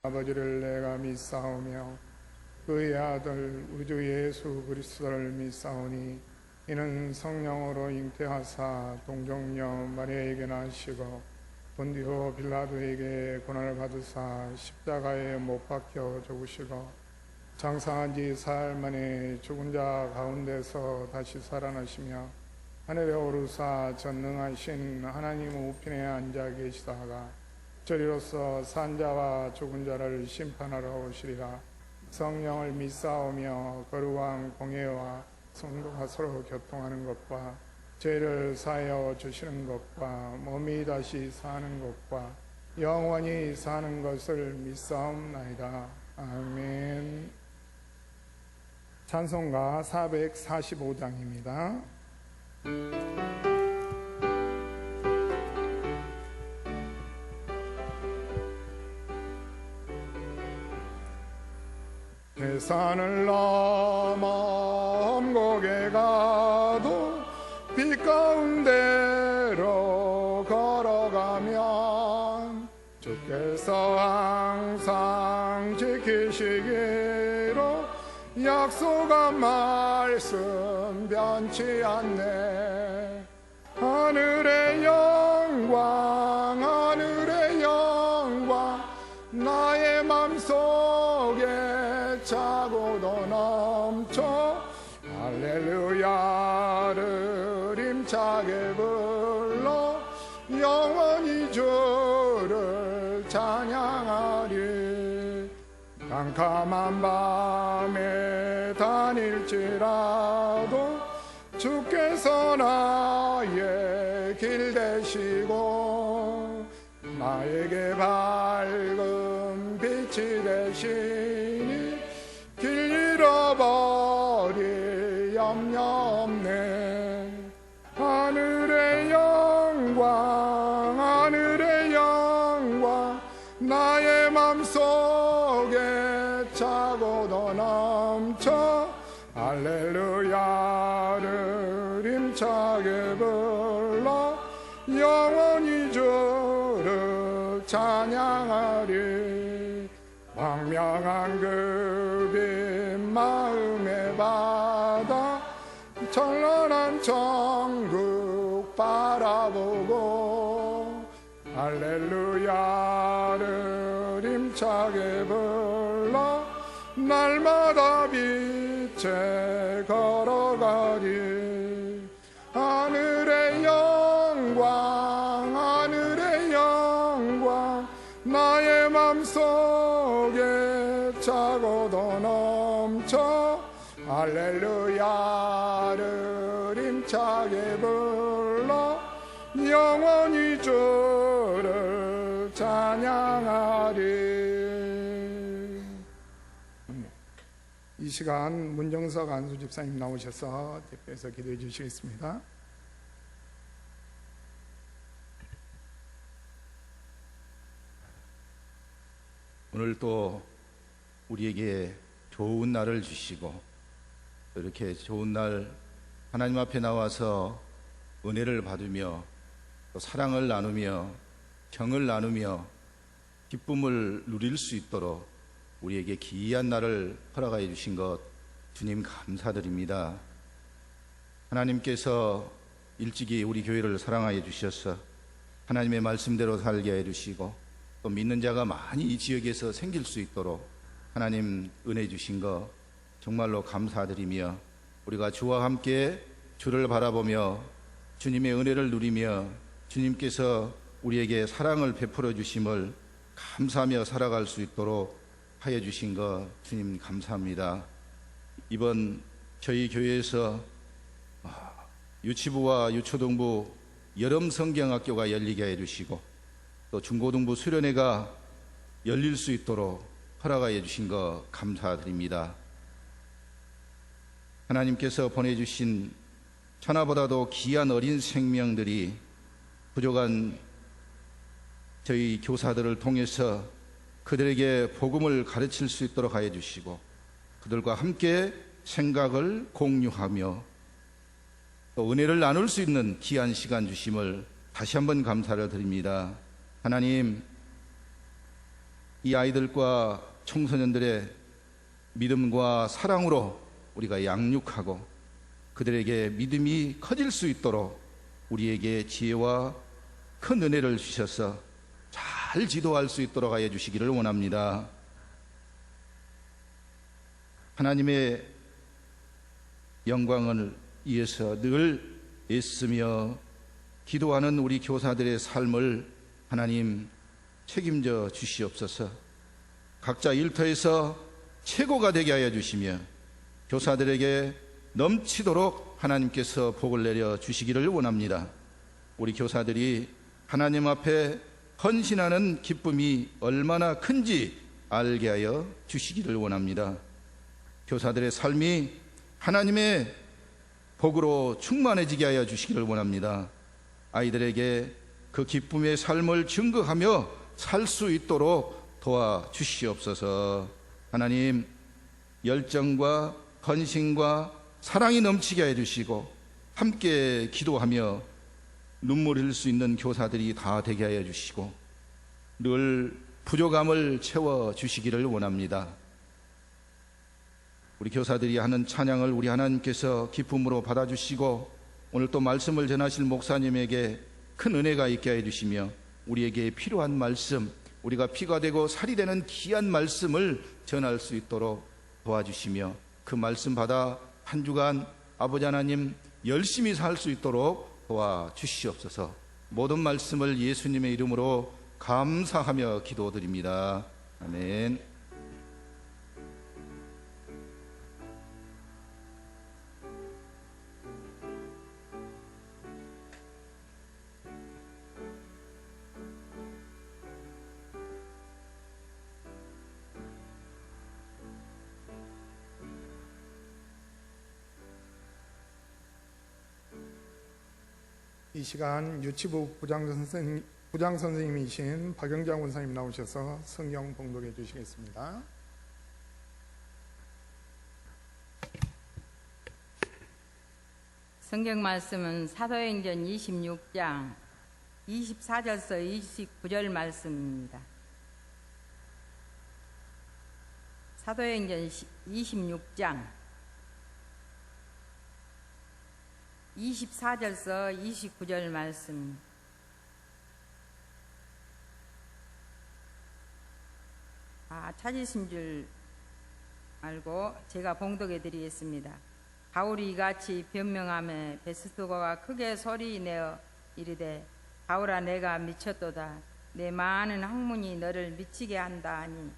아버지를 내가 믿사오며 그의 아들 우주 예수 그리스도를 믿사오니 이는 성령으로 잉태하사 동정녀 마리아에게 나시고 본디오 빌라도에게 고난을 받으사 십자가에 못 박혀 죽으시고 장사한 지 사흘 만에 죽은 자 가운데서 다시 살아나시며 하늘에 오르사 전능하신 하나님 우편에 앉아 계시다가 저리로서 산자와 죽은 자를 심판하러 오시리라. 성령을 믿사오며 거룩한 공예와 성도가 서로 교통하는 것과 죄를 사하여 주시는 것과 몸이 다시 사는 것과 영원히 사는 것을 믿사옵나이다. 아멘. 찬송가 445장입니다. 산을 넘어 험곡에 가도 빛 가운데로 걸어가면 주께서 항상 지키시기로 약속한 말씀 변치 않네. 하늘의 영광 하늘의 영광 나의 맘속에 차고도 넘쳐 할렐루야를 힘차게 불러 영원히 주를 찬양하리. 캄캄한 밤에 다닐지라도 주께서 나의 길 되시고 나에게 밝은 빛이 되시니 길 잃어버릴 염려 없네. 하늘의 영광 하늘의 영광 나의 맘속에 차고도 넘쳐 할렐루야를 힘차게 불러 영원히 주를 찬양하리. 광명한 그 빛 마음에 받아 찬란한 천국 바라보고 할렐루야를 힘차게 불러 날마다 빛에 걸어가리. 하늘의 영광 하늘의 영광 나의 맘속에 차고도 넘쳐 할렐루야를 힘차게 불러 영원히 주를 찬양하리. 이 시간 문정석 안수 집사님 나오셔서 대표해서 기도해 주시겠습니다. 오늘 또 우리에게 좋은 날을 주시고 이렇게 좋은 날 하나님 앞에 나와서 은혜를 받으며 또 사랑을 나누며 정을 나누며 기쁨을 누릴 수 있도록 우리에게 귀한 날을 허락하여 주신 것 주님 감사드립니다. 하나님께서 일찍이 우리 교회를 사랑하여 주셔서 하나님의 말씀대로 살게 해주시고 또 믿는 자가 많이 이 지역에서 생길 수 있도록 하나님 은혜 주신 것 정말로 감사드리며 우리가 주와 함께 주를 바라보며 주님의 은혜를 누리며 주님께서 우리에게 사랑을 베풀어 주심을 감사하며 살아갈 수 있도록 하여 주신 것 주님 감사합니다. 이번 저희 교회에서 유치부와 유초등부 여름 성경학교가 열리게 해주시고 또 중고등부 수련회가 열릴 수 있도록 허락하여 주신 것 감사드립니다. 하나님께서 보내주신 천하보다도 귀한 어린 생명들이 부족한 저희 교사들을 통해서 그들에게 복음을 가르칠 수 있도록 하여 주시고 그들과 함께 생각을 공유하며 또 은혜를 나눌 수 있는 귀한 시간 주심을 다시 한번 감사를 드립니다. 하나님, 이 아이들과 청소년들의 믿음과 사랑으로 우리가 양육하고 그들에게 믿음이 커질 수 있도록 우리에게 지혜와 큰 은혜를 주셔서 잘 지도할 수 있도록 하여 주시기를 원합니다. 하나님의 영광을 위해서 늘 애쓰며 기도하는 우리 교사들의 삶을 하나님 책임져 주시옵소서. 각자 일터에서 최고가 되게 하여 주시며 교사들에게 넘치도록 하나님께서 복을 내려 주시기를 원합니다. 우리 교사들이 하나님 앞에 헌신하는 기쁨이 얼마나 큰지 알게 하여 주시기를 원합니다. 교사들의 삶이 하나님의 복으로 충만해지게 하여 주시기를 원합니다. 아이들에게 그 기쁨의 삶을 증거하며 살 수 있도록 도와주시옵소서. 하나님, 열정과 헌신과 사랑이 넘치게 해주시고 함께 기도하며 눈물 흘릴 수 있는 교사들이 다 되게 하여 주시고 늘 부족함을 채워주시기를 원합니다. 우리 교사들이 하는 찬양을 우리 하나님께서 기쁨으로 받아주시고 오늘 또 말씀을 전하실 목사님에게 큰 은혜가 있게 해주시며 우리에게 필요한 말씀, 우리가 피가 되고 살이 되는 귀한 말씀을 전할 수 있도록 도와주시며 그 말씀 받아 한 주간 아버지 하나님 열심히 살 수 있도록 도와주시옵소서. 모든 말씀을 예수님의 이름으로 감사하며 기도드립니다. 아멘. 이 시간 유치부 부장 선생님이신 박영장 원사님 나오셔서 성경 봉독해 주시겠습니다. 성경 말씀은 사도행전 26장 24절서 29절 말씀입니다. 사도행전 26장 24절서 29절 말씀. 찾으신 줄 알고 제가 봉독해 드리겠습니다. 바울이 이같이 변명하며 베스도가 크게 소리내어 이르되 바울아 내가 미쳤도다. 내 많은 학문이 너를 미치게 한다 하니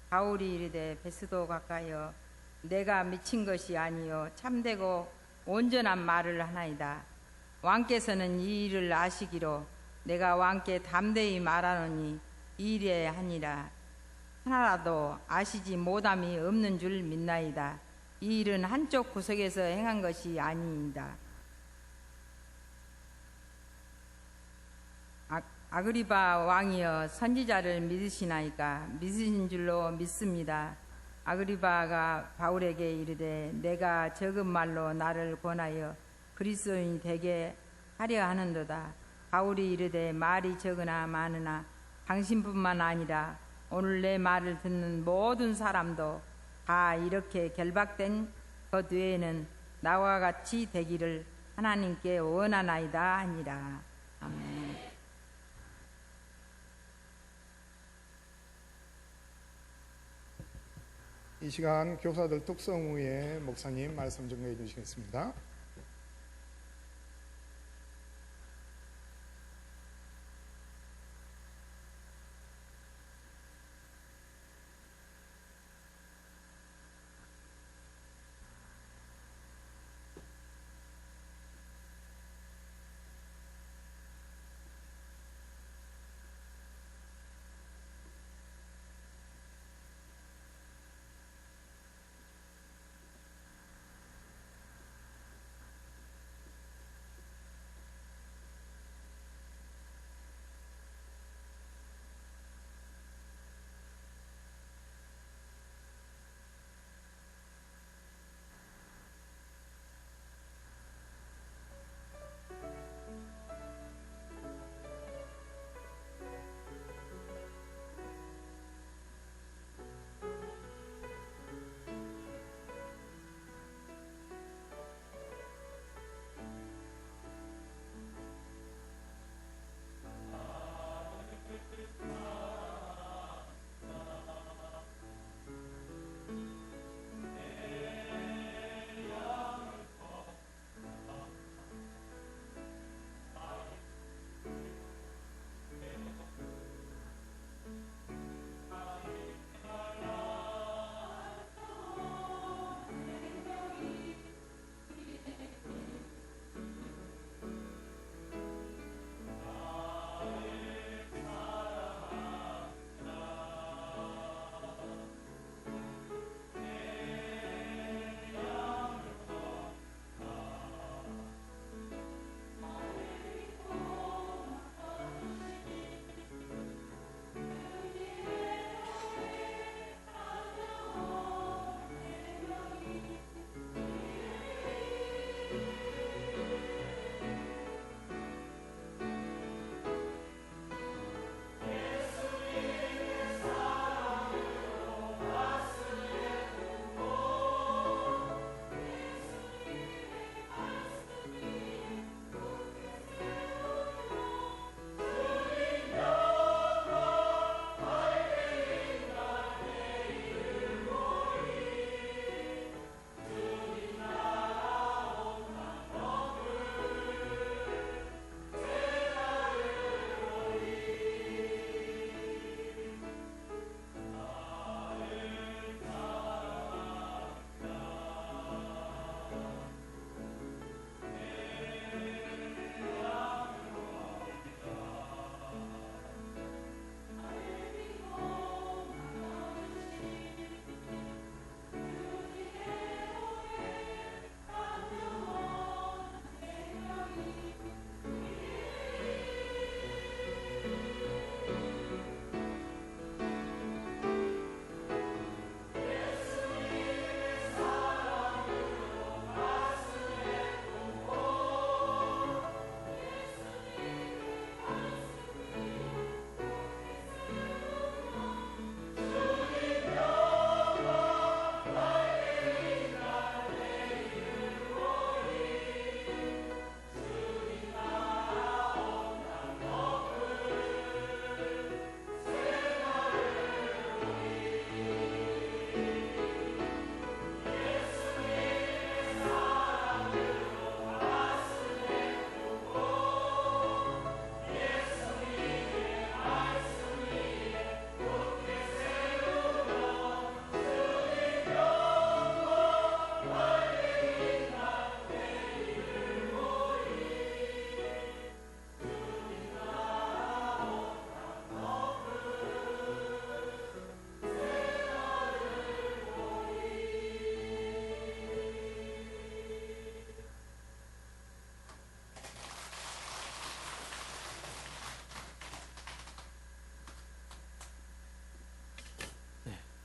바울이 이르되 베스도 가까이여 내가 미친 것이 아니요 참되고 온전한 말을 하나이다. 왕께서는 이 일을 아시기로 내가 왕께 담대히 말하노니 이 일에 하니라. 하나라도 아시지 못함이 없는 줄 믿나이다. 이 일은 한쪽 구석에서 행한 것이 아니이다. 아그리바 왕이여 선지자를 믿으시나이까? 믿으신 줄로 믿습니다. 아그리바가 바울에게 이르되 내가 적은 말로 나를 권하여 그리스도인이 되게 하려 하는도다. 바울이 이르되 말이 적으나 많으나 당신뿐만 아니라 오늘 내 말을 듣는 모든 사람도 다 이렇게 결박된 것 외에는 나와 같이 되기를 하나님께 원하나이다 하니라. 아멘. 이 시간 교사들 특성후에 목사님 말씀 전해 주시겠습니다.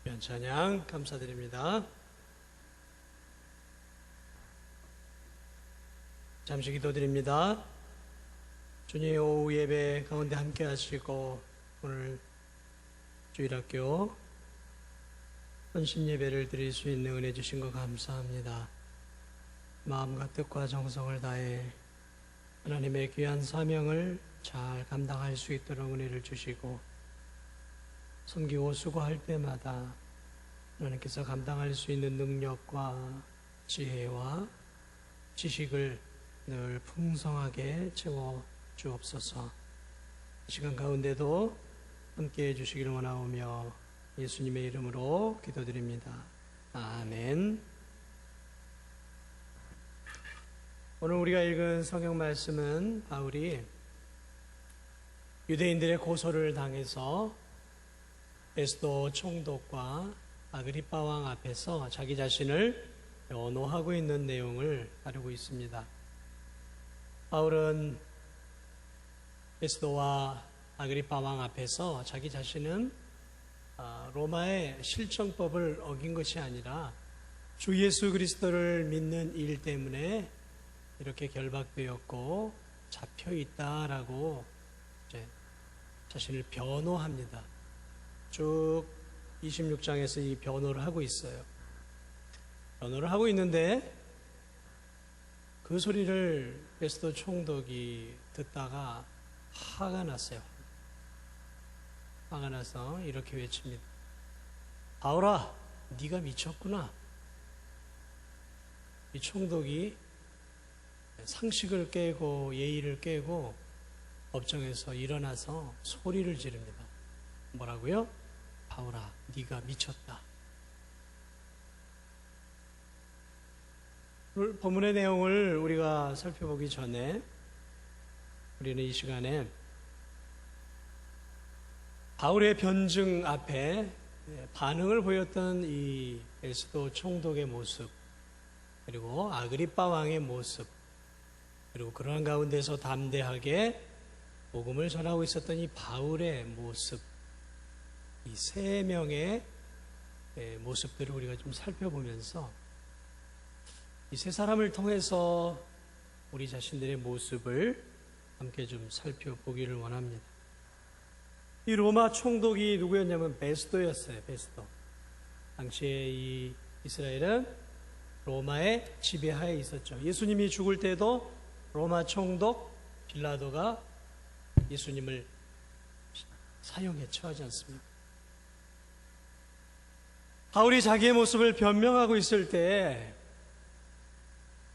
귀한 찬양 감사드립니다. 잠시 기도드립니다. 주님 오후 예배 가운데 함께 하시고 오늘 주일학교 헌신 예배를 드릴 수 있는 은혜 주신 것 감사합니다. 마음과 뜻과 정성을 다해 하나님의 귀한 사명을 잘 감당할 수 있도록 은혜를 주시고 섬기고 수고할 때마다 하나님께서 감당할 수 있는 능력과 지혜와 지식을 늘 풍성하게 채워 주옵소서. 이 시간 가운데도 함께해 주시기를 원하오며 예수님의 이름으로 기도드립니다. 아멘. 오늘 우리가 읽은 성경 말씀은 바울이 유대인들의 고소를 당해서 베스도 총독과 아그리빠 왕 앞에서 자기 자신을 변호하고 있는 내용을 다루고 있습니다. 바울은 베스도와 아그리빠 왕 앞에서 자기 자신은 로마의 실정법을 어긴 것이 아니라 주 예수 그리스도를 믿는 일 때문에 이렇게 결박되었고 잡혀 있다라고 이제 자신을 변호합니다. 쭉 26장에서 이 변호를 하고 있어요. 변호를 하고 있는데 그 소리를 베스도 총독이 듣다가 화가 났어요. 화가 나서 이렇게 외칩니다. 바울아, 네가 미쳤구나. 이 총독이 상식을 깨고 예의를 깨고 법정에서 일어나서 소리를 지릅니다. 뭐라고요? 바울아, 네가 미쳤다. 오늘 본문의 내용을 우리가 살펴보기 전에 우리는 이 시간에 바울의 변증 앞에 반응을 보였던 이 베스도 총독의 모습, 그리고 아그리빠 왕의 모습, 그리고 그러한 가운데서 담대하게 복음을 전하고 있었던 이 바울의 모습, 이 세 명의 모습들을 우리가 좀 살펴보면서 이 세 사람을 통해서 우리 자신들의 모습을 함께 좀 살펴보기를 원합니다. 이 로마 총독이 누구였냐면 베스도였어요. 베스도. 당시에 이 이스라엘은 로마의 지배하에 있었죠. 예수님이 죽을 때도 로마 총독 빌라도가 예수님을 사형에 처하지 않습니까? 바울이 자기의 모습을 변명하고 있을 때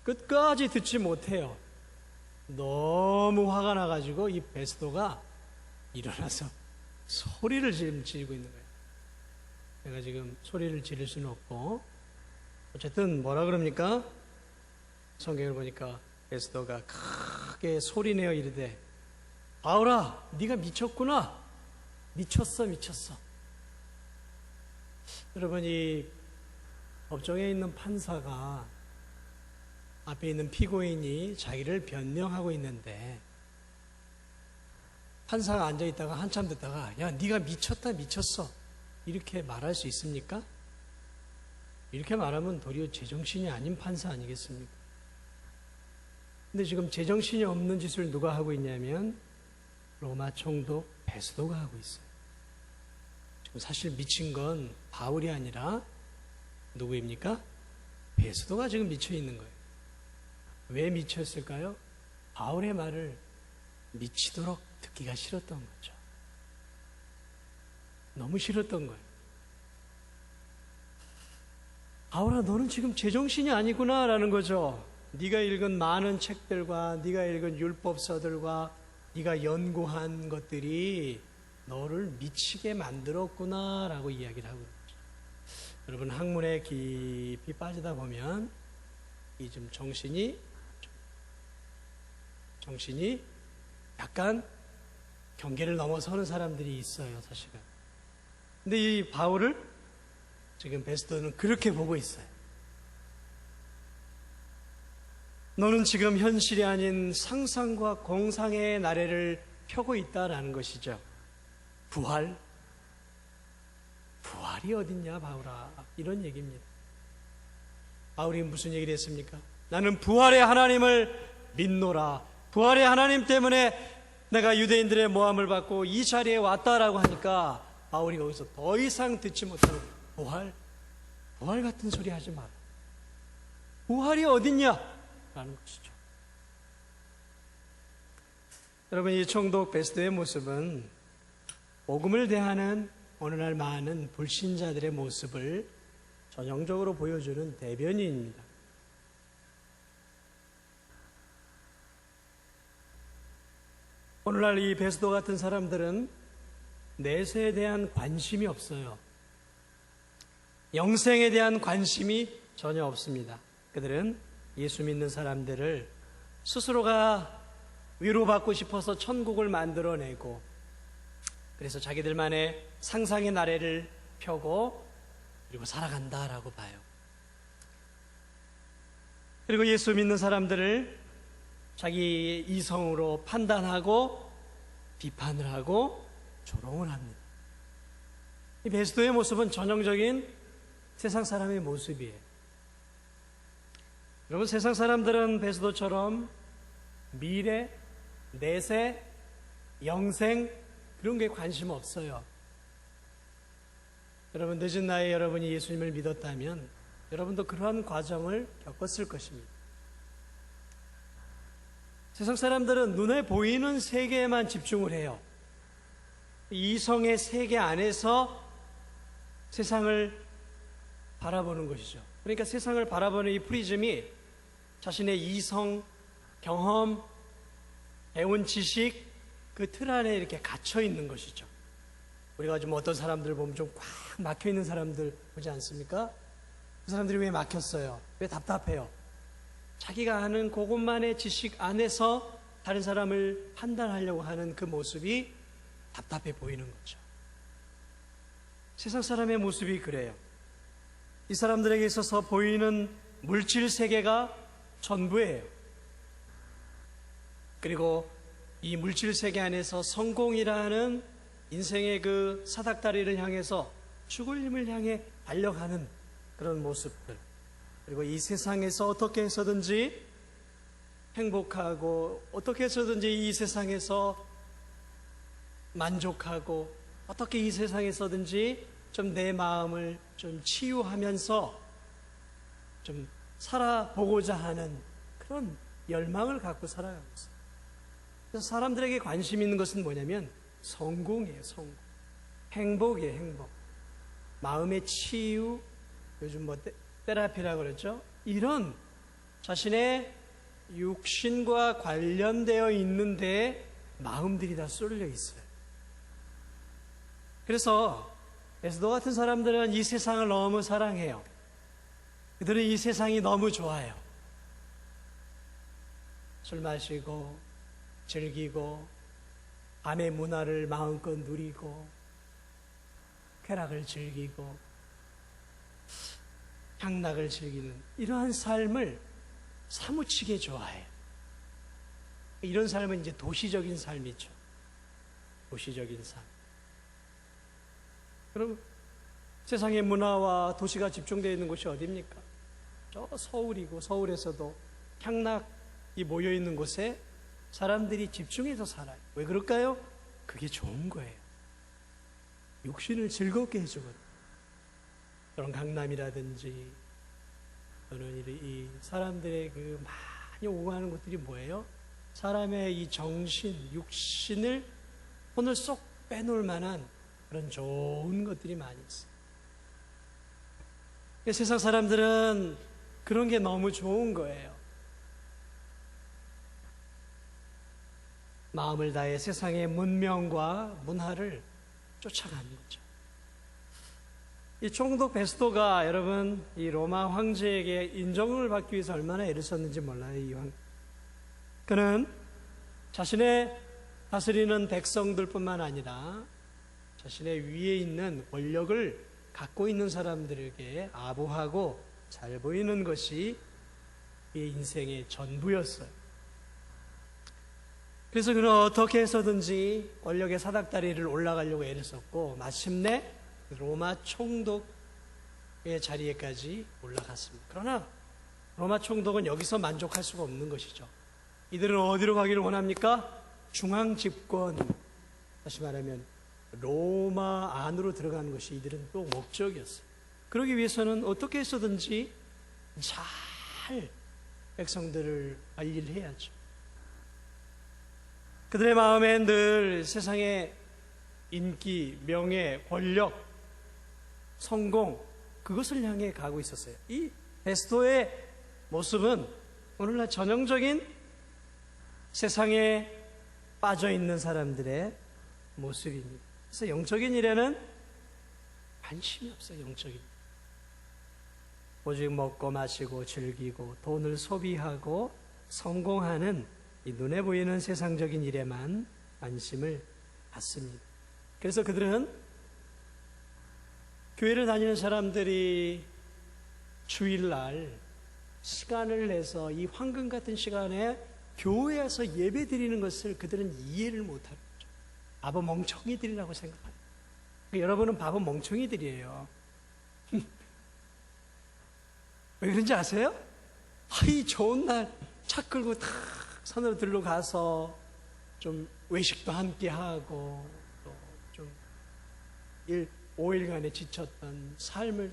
끝까지 듣지 못해요. 너무 화가 나가지고 이 베스도가 일어나서 소리를 지르고 있는 거예요. 내가 지금 소리를 지를 수는 없고, 어쨌든 뭐라 그럽니까? 성경을 보니까 베스도가 크게 소리내어 이르되, 바울아, 네가 미쳤구나. 미쳤어. 여러분, 이 법정에 있는 판사가 앞에 있는 피고인이 자기를 변명하고 있는데 판사가 앉아있다가 한참 듣다가 야, 네가 미쳤어 이렇게 말할 수 있습니까? 이렇게 말하면 도리어 제정신이 아닌 판사 아니겠습니까? 근데 지금 제정신이 없는 짓을 누가 하고 있냐면 로마 총독 베스도가 하고 있어요. 지금 사실 미친 건 바울이 아니라 누구입니까? 베스도가 지금 미쳐 있는 거예요. 왜 미쳤을까요? 바울의 말을 미치도록 듣기가 싫었던 거죠. 너무 싫었던 거예요. 바울아, 너는 지금 제정신이 아니구나 라는 거죠. 네가 읽은 많은 책들과 네가 읽은 율법서들과 네가 연구한 것들이 너를 미치게 만들었구나 라고 이야기를 하고 있죠. 여러분, 학문에 깊이 빠지다 보면 이 좀 정신이 약간 경계를 넘어서는 사람들이 있어요, 사실은. 근데 이 바울을 지금 베스도는 그렇게 보고 있어요. 너는 지금 현실이 아닌 상상과 공상의 나래를 펴고 있다라는 것이죠. 부활 부활이 어딨냐 바울아, 이런 얘기입니다. 바울이 무슨 얘기를 했습니까? 나는 부활의 하나님을 믿노라. 부활의 하나님 때문에 내가 유대인들의 모함을 받고 이 자리에 왔다라고 하니까 바울이 거기서 더 이상 듣지 못하고 부활 같은 소리 하지 마라. 부활이 어딨냐? 라는 것이죠. 여러분, 이 총독 베스도의 모습은 복음을 대하는 오늘날 많은 불신자들의 모습을 전형적으로 보여주는 대변인입니다. 오늘날 이 베스도 같은 사람들은 내세에 대한 관심이 없어요. 영생에 대한 관심이 전혀 없습니다. 그들은 예수 믿는 사람들을 스스로가 위로받고 싶어서 천국을 만들어내고, 그래서 자기들만의 상상의 나래를 펴고 그리고 살아간다라고 봐요. 그리고 예수 믿는 사람들을 자기 이성으로 판단하고 비판을 하고 조롱을 합니다. 이 베스도의 모습은 전형적인 세상 사람의 모습이에요. 여러분, 세상 사람들은 베스도처럼 미래, 내세, 영생 그런 게 관심 없어요. 여러분, 늦은 나이에 여러분이 예수님을 믿었다면 여러분도 그러한 과정을 겪었을 것입니다. 세상 사람들은 눈에 보이는 세계에만 집중을 해요. 이성의 세계 안에서 세상을 바라보는 것이죠. 그러니까 세상을 바라보는 이 프리즘이 자신의 이성, 경험, 배운 지식, 그 틀 안에 이렇게 갇혀 있는 것이죠. 우리가 좀 어떤 사람들 보면 좀 꽉 막혀 있는 사람들 보지 않습니까? 그 사람들이 왜 막혔어요? 왜 답답해요? 자기가 아는 그것만의 지식 안에서 다른 사람을 판단하려고 하는 그 모습이 답답해 보이는 거죠. 세상 사람의 모습이 그래요. 이 사람들에게 있어서 보이는 물질 세계가 전부예요. 그리고 이 물질 세계 안에서 성공이라는 인생의 그 사닥다리를 향해서 죽을 힘을 향해 달려가는 그런 모습들, 그리고 이 세상에서 어떻게 해서든지 행복하고 어떻게 해서든지 이 세상에서 만족하고 어떻게 이 세상에서든지 좀 내 마음을 좀 치유하면서 좀 살아보고자 하는 그런 열망을 갖고 살아가고 있어요. 그래서 사람들에게 관심 있는 것은 뭐냐면 성공이에요. 성공, 행복이에요. 행복, 마음의 치유, 요즘 뭐 테라피라고 그랬죠. 이런 자신의 육신과 관련되어 있는데 마음들이 다 쏠려 있어요. 그래서 베스도 같은 사람들은 이 세상을 너무 사랑해요. 그들은 이 세상이 너무 좋아요. 술 마시고 즐기고 밤의 문화를 마음껏 누리고 쾌락을 즐기고 향락을 즐기는 이러한 삶을 사무치게 좋아해요. 이런 삶은 이제 도시적인 삶이죠. 도시적인 삶. 그럼 세상의 문화와 도시가 집중되어 있는 곳이 어디입니까? 저 서울이고, 서울에서도 향락이 모여 있는 곳에 사람들이 집중해서 살아요. 왜 그럴까요? 그게 좋은 거예요. 육신을 즐겁게 해주거든요. 그런 강남이라든지 또는 이 사람들의 그 많이 오가는 것들이 뭐예요? 사람의 이 정신, 육신을 손을 쏙 빼놓을 만한 그런 좋은 것들이 많이 있어요. 세상 사람들은 그런 게 너무 좋은 거예요. 마음을 다해 세상의 문명과 문화를 쫓아가는 거죠. 이 총독 베스도가 여러분 이 로마 황제에게 인정을 받기 위해서 얼마나 애를 썼는지 몰라요. 이 왕. 그는 자신의 다스리는 백성들뿐만 아니라 자신의 위에 있는 권력을 갖고 있는 사람들에게 아부하고 잘 보이는 것이 그의 인생의 전부였어요. 그래서 그는 어떻게 해서든지 권력의 사닥다리를 올라가려고 애를 썼고 마침내 로마 총독의 자리에까지 올라갔습니다. 그러나 로마 총독은 여기서 만족할 수가 없는 것이죠. 이들은 어디로 가기를 원합니까? 중앙 집권, 다시 말하면 로마 안으로 들어가는 것이 이들은 또 목적이었어요. 그러기 위해서는 어떻게 해서든지 잘 백성들을 관리를 해야죠. 그들의 마음엔 늘 세상의 인기, 명예, 권력, 성공, 그것을 향해 가고 있었어요. 이 베스도의 모습은 오늘날 전형적인 세상에 빠져 있는 사람들의 모습입니다. 그래서 영적인 일에는 관심이 없어요. 영적인 일. 오직 먹고 마시고 즐기고 돈을 소비하고 성공하는 이 눈에 보이는 세상적인 일에만 관심을 갖습니다. 그래서 그들은 교회를 다니는 사람들이 주일날 시간을 내서 이 황금 같은 시간에 교회에서 예배 드리는 것을 그들은 이해를 못하는 거죠. 바보 멍청이들이라고 생각합니다. 여러분은 바보 멍청이들이에요. 왜 그런지 아세요? 이 좋은 날 차 끌고 탁 산으로 들러가서 좀 외식도 함께 하고 또 좀 5일간에 지쳤던 삶을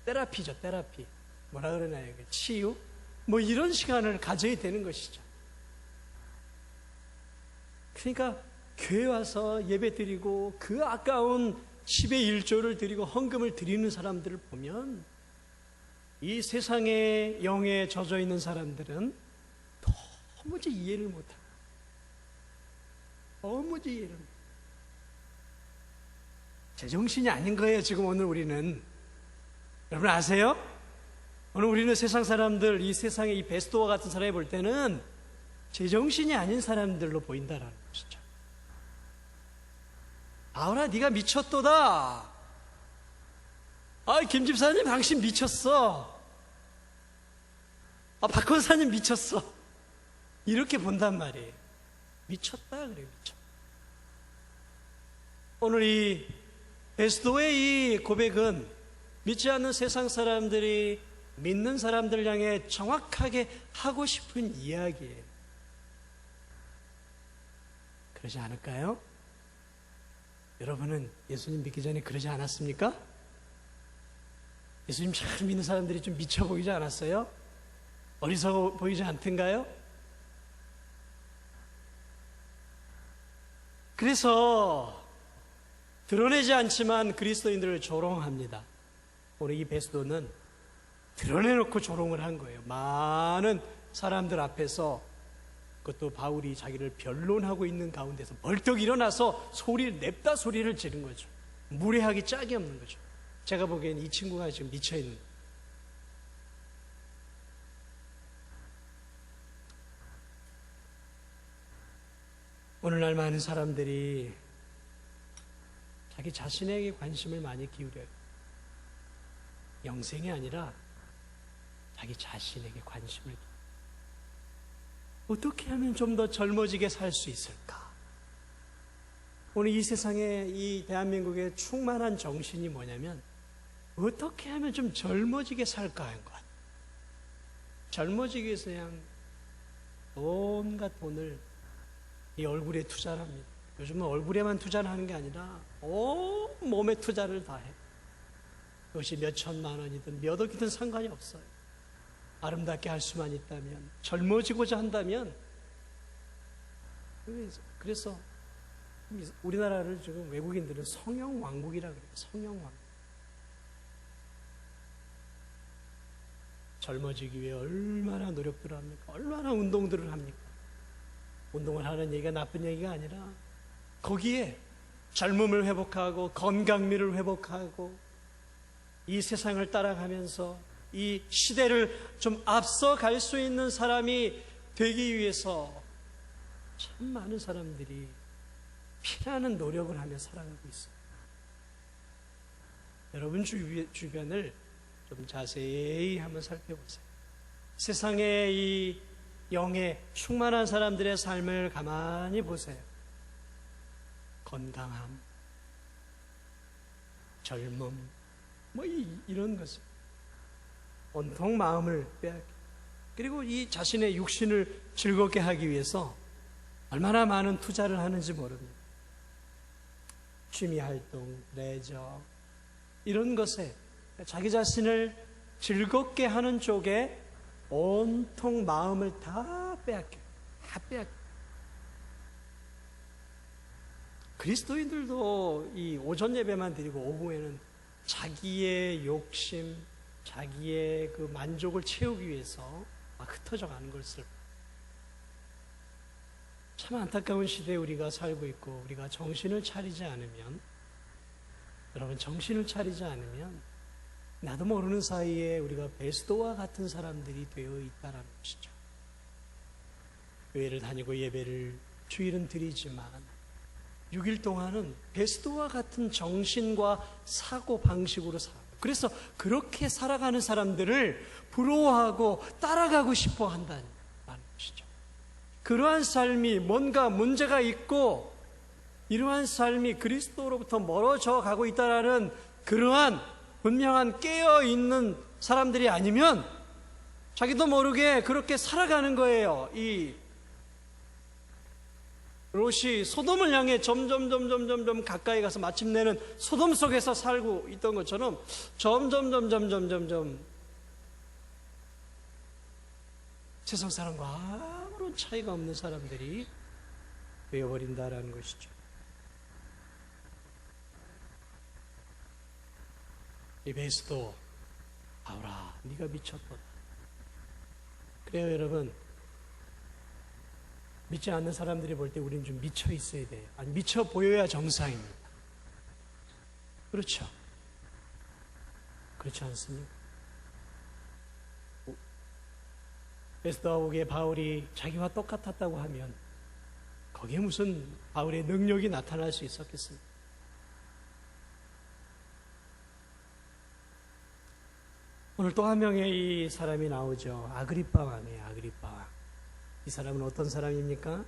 테라피죠, 테라피. 뭐라 그러나요? 치유? 뭐 이런 시간을 가져야 되는 것이죠. 그러니까 교회 와서 예배 드리고 그 아까운 10의 1조를 드리고 헌금을 드리는 사람들을 보면 이 세상의 영에 젖어 있는 사람들은 도무지 이해를 못합니다. 도무지 이해를 못합니다. 제정신이 아닌 거예요. 지금 오늘 우리는. 여러분 아세요? 오늘 우리는 세상 사람들, 이 세상의 이 베스도와 같은 사람이 볼 때는 제정신이 아닌 사람들로 보인다라는 것이죠. 바울아, 네가 미쳤도다. 김 집사님 당신 미쳤어. 박 권사님 미쳤어. 이렇게 본단 말이에요. 미쳤다 그래요. 미쳤다. 오늘 이 베스도의 이 고백은 믿지 않는 세상 사람들이 믿는 사람들 향해 정확하게 하고 싶은 이야기예요. 그러지 않을까요? 여러분은 예수님 믿기 전에 그러지 않았습니까? 예수님 잘 믿는 사람들이 좀 미쳐 보이지 않았어요? 어리석어 보이지 않던가요? 그래서 드러내지 않지만 그리스도인들을 조롱합니다. 오늘 이 베스도는 드러내놓고 조롱을 한 거예요. 많은 사람들 앞에서, 그것도 바울이 자기를 변론하고 있는 가운데서 벌떡 일어나서 냅다 소리를 지른 거죠. 무례하기 짝이 없는 거죠. 제가 보기엔 이 친구가 지금 미쳐있는 거예요. 오늘날 많은 사람들이 자기 자신에게 관심을 많이 기울여요. 영생이 아니라 자기 자신에게 관심을 기울여요. 어떻게 하면 좀 더 젊어지게 살 수 있을까? 오늘 이 세상에, 이 대한민국의 충만한 정신이 뭐냐면 어떻게 하면 좀 젊어지게 살까 하는 것 같아요. 젊어지기 위해서 그냥 온갖 돈을 이 얼굴에 투자를 합니다. 요즘은 얼굴에만 투자를 하는 게 아니라 온 몸에 투자를 다 해요. 그것이 몇 천만 원이든 몇 억이든 상관이 없어요. 아름답게 할 수만 있다면, 젊어지고자 한다면. 그래서 우리나라를 지금 외국인들은 성형왕국이라고 그래요. 성형왕국. 젊어지기 위해 얼마나 노력들을 합니까? 얼마나 운동들을 합니까? 운동을 하는 얘기가 나쁜 얘기가 아니라 거기에 젊음을 회복하고 건강미를 회복하고 이 세상을 따라가면서 이 시대를 좀 앞서갈 수 있는 사람이 되기 위해서 참 많은 사람들이 피나는 노력을 하며 살아가고 있어요. 여러분 주변을 좀 자세히 한번 살펴보세요. 세상의 이 영에 충만한 사람들의 삶을 가만히 보세요. 건강함, 젊음, 이런 것을 온통 마음을 빼앗겨. 그리고 이 자신의 육신을 즐겁게 하기 위해서 얼마나 많은 투자를 하는지 모릅니다. 취미활동, 레저, 이런 것에 자기 자신을 즐겁게 하는 쪽에 온통 마음을 다 빼앗겨요. 다 빼앗겨요. 그리스도인들도 이 오전 예배만 드리고 오후에는 자기의 욕심, 자기의 그 만족을 채우기 위해서 막 흩어져 가는 것을, 참 안타까운 시대에 우리가 살고 있고, 우리가 정신을 차리지 않으면, 여러분 정신을 차리지 않으면 나도 모르는 사이에 우리가 베스도와 같은 사람들이 되어 있다는 것이죠. 교회를 다니고 예배를 주일은 드리지만 6일 동안은 베스도와 같은 정신과 사고 방식으로 살아요. 그래서 그렇게 살아가는 사람들을 부러워하고 따라가고 싶어 한다는 것이죠. 그러한 삶이 뭔가 문제가 있고 이러한 삶이 그리스도로부터 멀어져 가고 있다는 그러한 분명한 깨어있는 사람들이 아니면 자기도 모르게 그렇게 살아가는 거예요. 이 롯이 소돔을 향해 점점 가까이 가서 마침내는 소돔 속에서 살고 있던 것처럼 점점 세상 사람과 아무런 차이가 없는 사람들이 되어버린다라는 것이죠. 이 베스도, 바울아, 네가 미쳤도다. 그래요, 여러분. 믿지 않는 사람들이 볼 때 우리는 좀 미쳐 있어야 돼요. 아니, 미쳐 보여야 정상입니다. 그렇죠? 그렇지 않습니까? 베스도와 오기에 바울이 자기와 똑같았다고 하면 거기에 무슨 바울의 능력이 나타날 수 있었겠습니까? 오늘 또 한 명의 이 사람이 나오죠. 아그리빠 왕이에요. 아그리빠 왕. 이 사람은 어떤 사람입니까?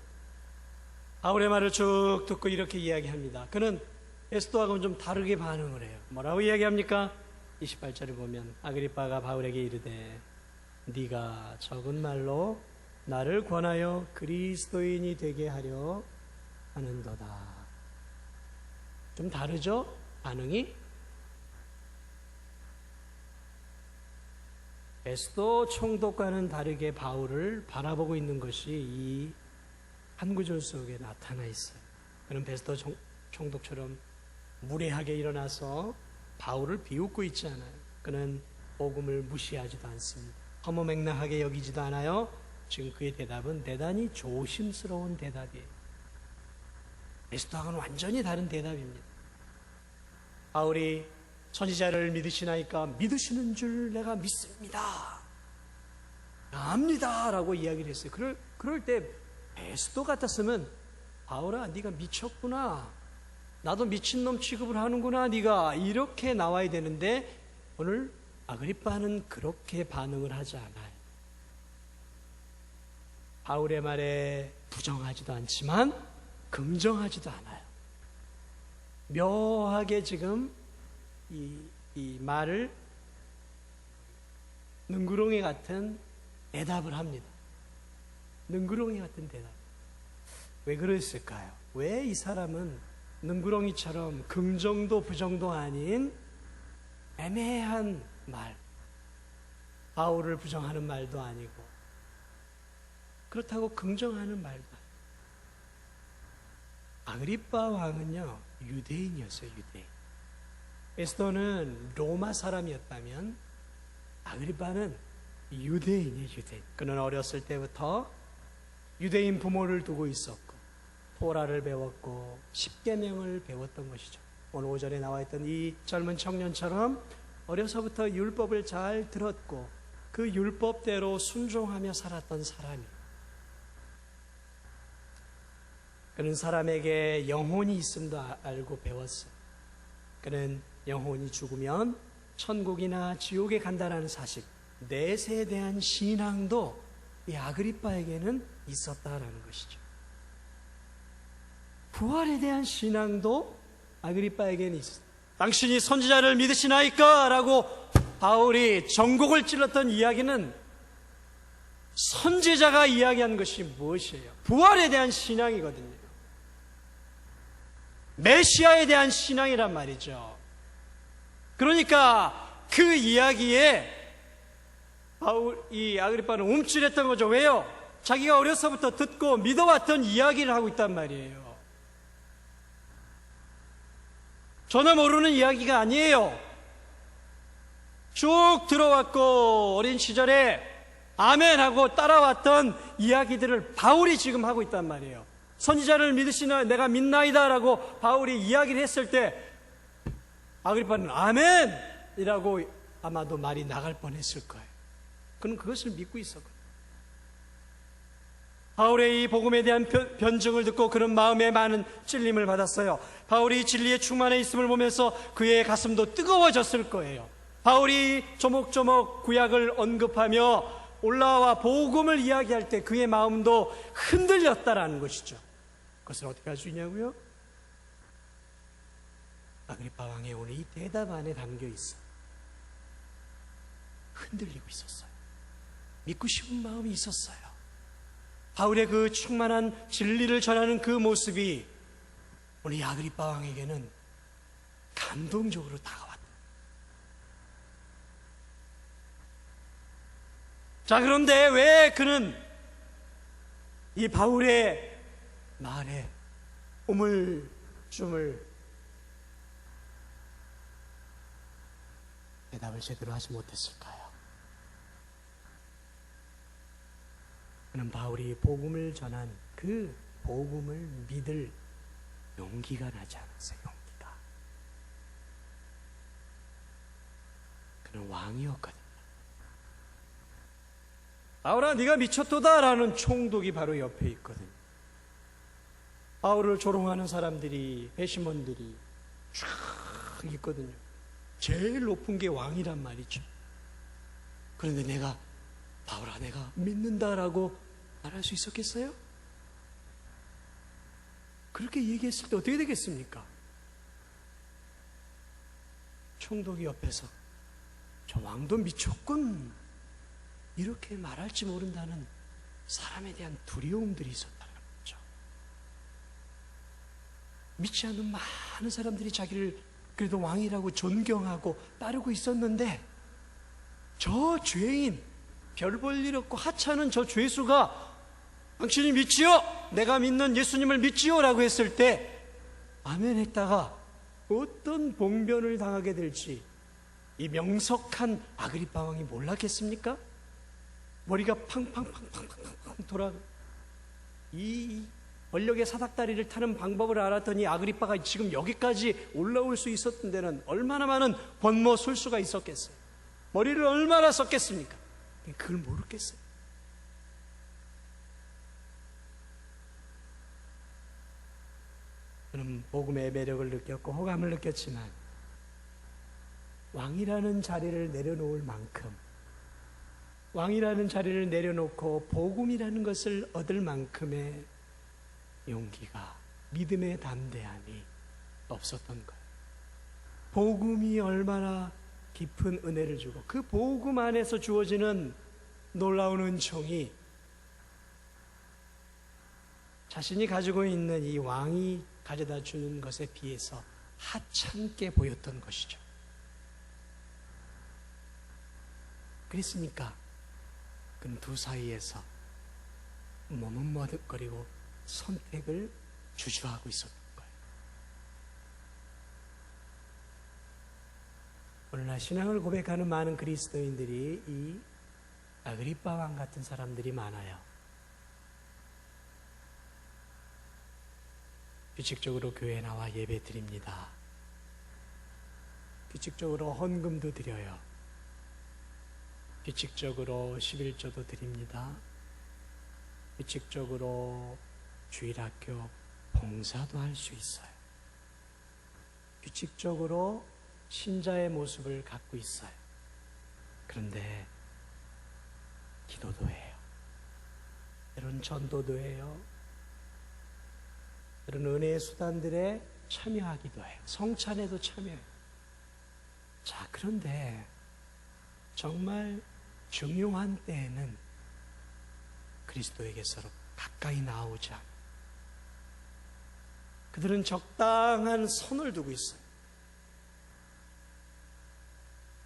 바울의 말을 쭉 듣고 이렇게 이야기합니다. 그는 베스도하고는 좀 다르게 반응을 해요. 뭐라고 이야기합니까? 28절을 보면 아그리빠가 바울에게 이르되 네가 적은 말로 나를 권하여 그리스도인이 되게 하려 하는도다. 좀 다르죠? 반응이? 베스도 총독과는 다르게 바울을 바라보고 있는 것이 이 한 구절 속에 나타나 있어요. 그는 베스도 총독처럼 무례하게 일어나서 바울을 비웃고 있지 않아요. 그는 복음을 무시하지도 않습니다. 허무맹랑하게 여기지도 않아요. 지금 그의 대답은 대단히 조심스러운 대답이에요. 베스도하고는 완전히 다른 대답입니다. 바울이 선지자를 믿으시나이까? 믿으시는 줄 내가 믿습니다. 압니다. 라고 이야기를 했어요. 그럴 때 베스도 같았으면 바울아, 네가 미쳤구나. 나도 미친놈 취급을 하는구나. 네가 이렇게 나와야 되는데 오늘 아그리빠는 그렇게 반응을 하지 않아요. 바울의 말에 부정하지도 않지만 긍정하지도 않아요. 묘하게 지금 이 말을 능구렁이 같은 대답을 합니다. 능구렁이 같은 대답. 왜 그랬을까요? 왜 이 사람은 능구렁이처럼 긍정도 부정도 아닌 애매한 말, 바울을 부정하는 말도 아니고 그렇다고 긍정하는 말도 아니고. 아그리빠 왕은요 유대인이었어요. 유대인. 베스도는 로마 사람이었다면 아그리빠는 유대인이에요. 유대인. 그는 어렸을 때부터 유대인 부모를 두고 있었고 토라를 배웠고 십계명을 배웠던 것이죠. 오늘 오전에 나와 있던 이 젊은 청년처럼 어려서부터 율법을 잘 들었고 그 율법대로 순종하며 살았던 사람이에요. 그는 사람에게 영혼이 있음도 알고 배웠어요. 그는 영혼이 죽으면 천국이나 지옥에 간다라는 사실, 넷에 대한 신앙도 이 아그리빠에게는 있었다라는 것이죠. 부활에 대한 신앙도 아그리빠에게는 있었어요. 당신이 선지자를 믿으시나이까? 라고 바울이 전곡을 찔렀던 이야기는 선지자가 이야기한 것이 무엇이에요? 부활에 대한 신앙이거든요. 메시아에 대한 신앙이란 말이죠. 그러니까 그 이야기에 이 아그리빠는 움찔했던 거죠. 왜요? 자기가 어려서부터 듣고 믿어왔던 이야기를 하고 있단 말이에요. 전혀 모르는 이야기가 아니에요. 쭉 들어왔고 어린 시절에 아멘 하고 따라왔던 이야기들을 바울이 지금 하고 있단 말이에요. 선지자를 믿으시나 내가 믿나이다 라고 바울이 이야기를 했을 때 아그리빠는 아멘이라고 아마도 말이 나갈 뻔했을 거예요. 그는 그것을 믿고 있었거든요. 바울의 이 복음에 대한 변증을 듣고 그런 마음에 많은 찔림을 받았어요. 바울이 진리에 충만해 있음을 보면서 그의 가슴도 뜨거워졌을 거예요. 바울이 조목조목 구약을 언급하며 올라와 복음을 이야기할 때 그의 마음도 흔들렸다라는 것이죠. 그것을 어떻게 할 수 있냐고요? 아그리빠 왕의 오늘 이 대답 안에 담겨 있어. 흔들리고 있었어요. 믿고 싶은 마음이 있었어요. 바울의 그 충만한 진리를 전하는 그 모습이 오늘 이 아그리빠 왕에게는 감동적으로 다가왔다. 자, 그런데 왜 그는 이 바울의 말에 우물쭈물 대답을 제대로 하지 못했을까요? 그는 바울이 복음을 전한 그 복음을 믿을 용기가 나지 않았어요. 용기가. 그는 왕이었거든요. 바울아 네가 미쳤도다 라는 총독이 바로 옆에 있거든요. 바울을 조롱하는 사람들이, 배심원들이 쫙 있거든요. 제일 높은 게 왕이란 말이죠. 그런데 내가 바울아 내가 믿는다라고 말할 수 있었겠어요? 그렇게 얘기했을 때 어떻게 되겠습니까? 총독이 옆에서 저 왕도 미쳤군 이렇게 말할지 모른다는 사람에 대한 두려움들이 있었다는 거죠. 믿지 않는 많은 사람들이 자기를 그래도 왕이라고 존경하고 따르고 있었는데 저 죄인 별 볼 일 없고 하찮은 저 죄수가 당신이 믿지요? 내가 믿는 예수님을 믿지요? 라고 했을 때 아멘 했다가 어떤 봉변을 당하게 될지 이 명석한 아그리빠 왕이 몰랐겠습니까? 머리가 팡팡팡팡팡팡 돌아 이 권력의 사닥다리를 타는 방법을 알았더니 아그리빠가 지금 여기까지 올라올 수 있었던 데는 얼마나 많은 권모 술수가 있었겠어요. 머리를 얼마나 썼겠습니까? 그걸 모르겠어요. 그는 복음의 매력을 느꼈고 호감을 느꼈지만 왕이라는 자리를 내려놓을 만큼 왕이라는 자리를 내려놓고 복음이라는 것을 얻을 만큼의 용기가 믿음의 담대함이 없었던 거예요. 복음이 얼마나 깊은 은혜를 주고 그 복음 안에서 주어지는 놀라운 은총이 자신이 가지고 있는 이 왕이 가져다 주는 것에 비해서 하찮게 보였던 것이죠. 그랬으니까 그는 두 사이에서 몸은 머뭇거리고 선택을 주저하고 있었던 거예요. 오늘날 신앙을 고백하는 많은 그리스도인들이 이 아그리빠 왕 같은 사람들이 많아요. 규칙적으로 교회에 나와 예배 드립니다. 규칙적으로 헌금도 드려요. 규칙적으로 11조도 드립니다. 규칙적으로 주일학교 봉사도 할 수 있어요. 규칙적으로 신자의 모습을 갖고 있어요. 그런데 기도도 해요. 때로는 전도도 해요. 때로는 은혜의 수단들에 참여하기도 해요. 성찬에도 참여해요. 자, 그런데 정말 중요한 때에는 그리스도에게 서로 가까이 나오지 않아요. 그들은 적당한 선을 두고 있어요.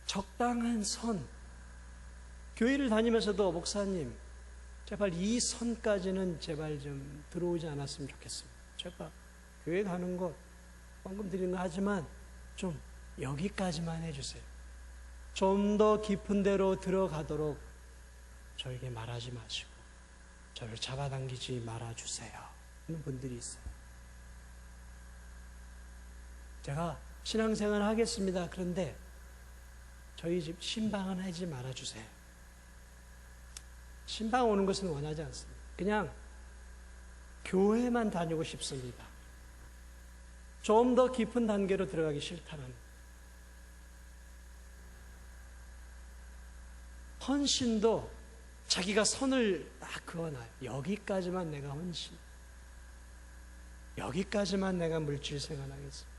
적당한 선. 교회를 다니면서도 목사님, 제발 이 선까지는 제발 좀 들어오지 않았으면 좋겠습니다. 제가 교회 가는 것, 방금 드린 거 하지만 좀 여기까지만 해주세요. 좀 더 깊은 데로 들어가도록 저에게 말하지 마시고 저를 잡아당기지 말아주세요. 이런 분들이 있어요. 제가 신앙생활 하겠습니다. 그런데 저희 집 신방은 하지 말아주세요. 신방 오는 것은 원하지 않습니다. 그냥 교회만 다니고 싶습니다. 좀 더 깊은 단계로 들어가기 싫다는. 헌신도 자기가 선을 딱 그어놔요. 여기까지만 내가 헌신. 여기까지만 내가 물질 생활하겠습니다.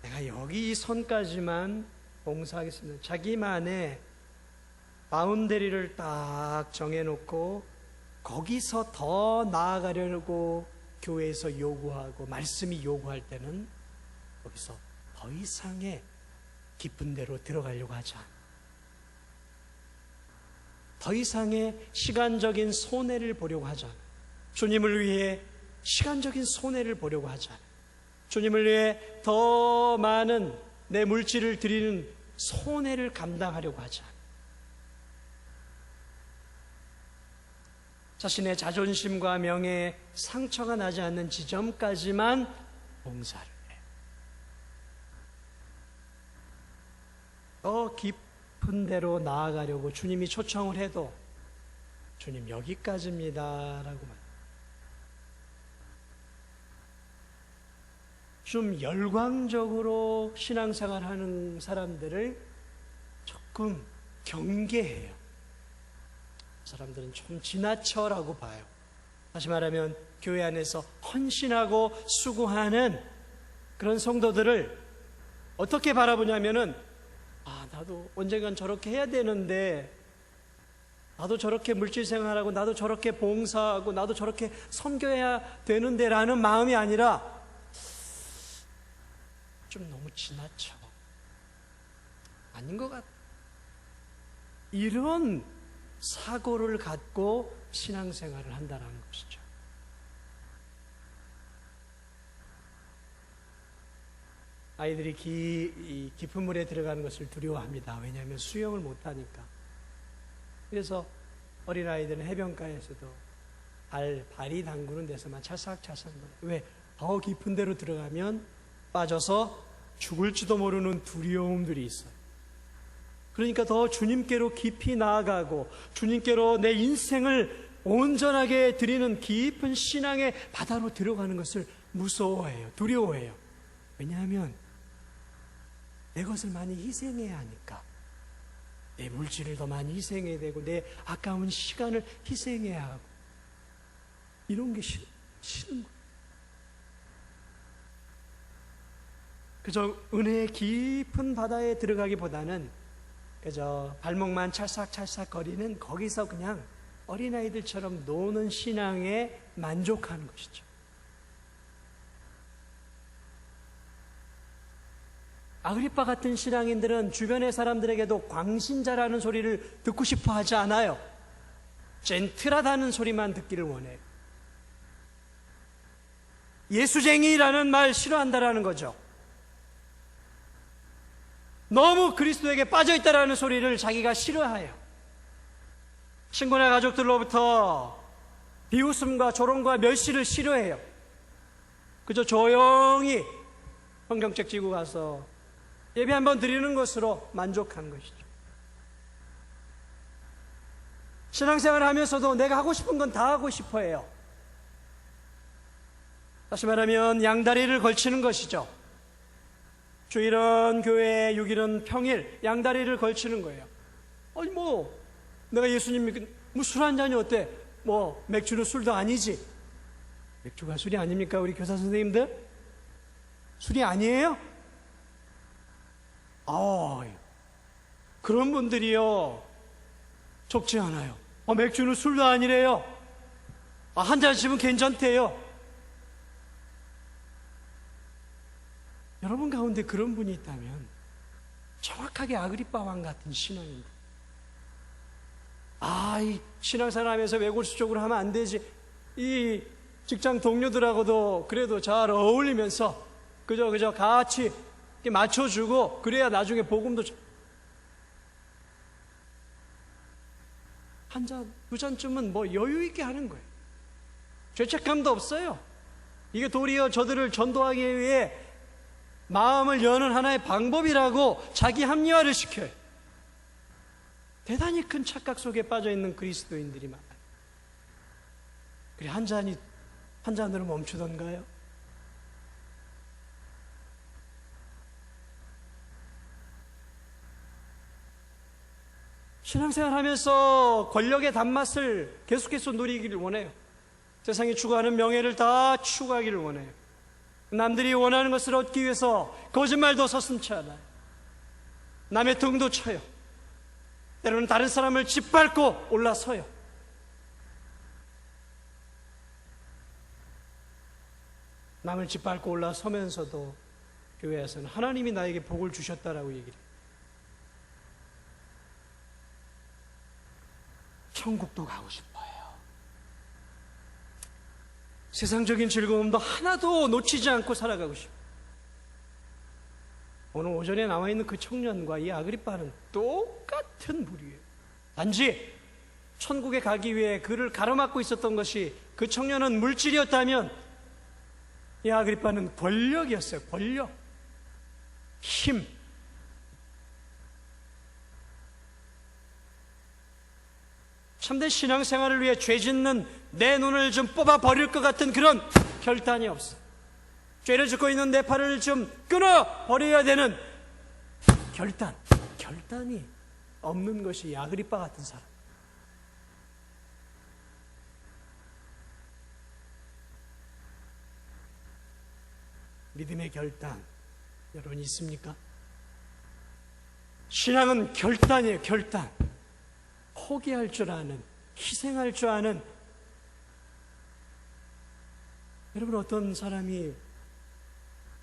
내가 여기 이 선까지만 봉사하겠습니다. 자기만의 바운더리를 딱 정해놓고 거기서 더 나아가려고 교회에서 요구하고 말씀이 요구할 때는 거기서 더 이상의 깊은 데로 들어가려고 하지 않아요. 더 이상의 시간적인 손해를 보려고 하지 않아요. 주님을 위해 시간적인 손해를 보려고 하지 않아요. 주님을 위해 더 많은 내 물질을 드리는 손해를 감당하려고 하지 않아요. 자신의 자존심과 명예에 상처가 나지 않는 지점까지만 봉사를 해요. 더 깊은 데로 나아가려고 주님이 초청을 해도 주님 여기까지입니다 라고 말해요. 좀 열광적으로 신앙생활하는 사람들을 조금 경계해요. 사람들은 좀 지나쳐라고 봐요. 다시 말하면 교회 안에서 헌신하고 수고하는 그런 성도들을 어떻게 바라보냐면은 나도 언젠간 저렇게 해야 되는데, 나도 저렇게 물질 생활하고 나도 저렇게 봉사하고 나도 저렇게 섬겨야 되는데 라는 마음이 아니라 좀 너무 지나쳐. 아닌 것 같아. 이런 사고를 갖고 신앙생활을 한다는 것이죠. 아이들이 깊은 물에 들어가는 것을 두려워합니다. 왜냐하면 수영을 못하니까. 그래서 어린아이들은 해변가에서도 발이 담그는 데서만 찰싹찰싹 놀아요. 왜? 더 깊은 데로 들어가면 빠져서 죽을지도 모르는 두려움들이 있어요. 그러니까 더 주님께로 깊이 나아가고 주님께로 내 인생을 온전하게 드리는 깊은 신앙의 바다로 들어가는 것을 무서워해요. 두려워해요. 왜냐하면 내 것을 많이 희생해야 하니까. 내 물질을 더 많이 희생해야 되고 내 아까운 시간을 희생해야 하고 이런 게 싫은 거예요. 그저 은혜의 깊은 바다에 들어가기보다는 그저 발목만 찰싹찰싹 거리는 거기서 그냥 어린아이들처럼 노는 신앙에 만족하는 것이죠. 아그리파 같은 신앙인들은 주변의 사람들에게도 광신자라는 소리를 듣고 싶어 하지 않아요. 젠틀하다는 소리만 듣기를 원해요. 예수쟁이라는 말 싫어한다라는 거죠. 너무 그리스도에게 빠져있다라는 소리를 자기가 싫어해요. 친구나 가족들로부터 비웃음과 조롱과 멸시를 싫어해요. 그저 조용히 성경책 지고 가서 예배 한번 드리는 것으로 만족한 것이죠. 신앙생활을 하면서도 내가 하고 싶은 건 다 하고 싶어 해요. 다시 말하면 양다리를 걸치는 것이죠. 주일은 교회, 6일은 평일, 양다리를 걸치는 거예요. 아니 내가 예수님 술 한 잔이 어때? 맥주는 술도 아니지. 맥주가 술이 아닙니까? 우리 교사 선생님들? 술이 아니에요? 그런 분들이요, 적지 않아요. 맥주는 술도 아니래요. 한 잔씩은 괜찮대요. 여러분 가운데 그런 분이 있다면 정확하게 아그리빠 왕 같은 신앙인데, 이 신앙생활하면서 외골수적으로 하면 안 되지. 이 직장 동료들하고도 그래도 잘 어울리면서 그저 같이 이렇게 맞춰주고 그래야 나중에 복음도 한 잔, 두 잔쯤은 여유 있게 하는 거예요. 죄책감도 없어요. 이게 도리어 저들을 전도하기 위해 마음을 여는 하나의 방법이라고 자기 합리화를 시켜요. 대단히 큰 착각 속에 빠져있는 그리스도인들이 많아요. 그래, 한 잔으로 멈추던가요? 신앙생활 하면서 권력의 단맛을 계속해서 누리기를 원해요. 세상이 추구하는 명예를 다 추구하기를 원해요. 남들이 원하는 것을 얻기 위해서 거짓말도 서슴지 않아요. 남의 등도 쳐요. 때로는 다른 사람을 짓밟고 올라서요. 남을 짓밟고 올라서면서도 교회에서는 하나님이 나에게 복을 주셨다라고 얘기를 해요. 천국도 가고 싶어요. 세상적인 즐거움도 하나도 놓치지 않고 살아가고 싶어요. 오늘 오전에 나와 있는 그 청년과 이 아그리빠는 똑같은 부류예요. 단지 천국에 가기 위해 그를 가로막고 있었던 것이, 그 청년은 물질이었다면 이 아그리빠는 권력이었어요. 권력, 힘. 참된 신앙생활을 위해 죄 짓는 내 눈을 좀 뽑아 버릴 것 같은 그런 결단이 없어. 죄를 짓고 있는 내 팔을 좀 끊어 버려야 되는 결단이 없는 것이 아그리빠 같은 사람. 믿음의 결단, 여러분 있습니까? 신앙은 결단이에요. 결단. 포기할 줄 아는, 희생할 줄 아는. 여러분, 어떤 사람이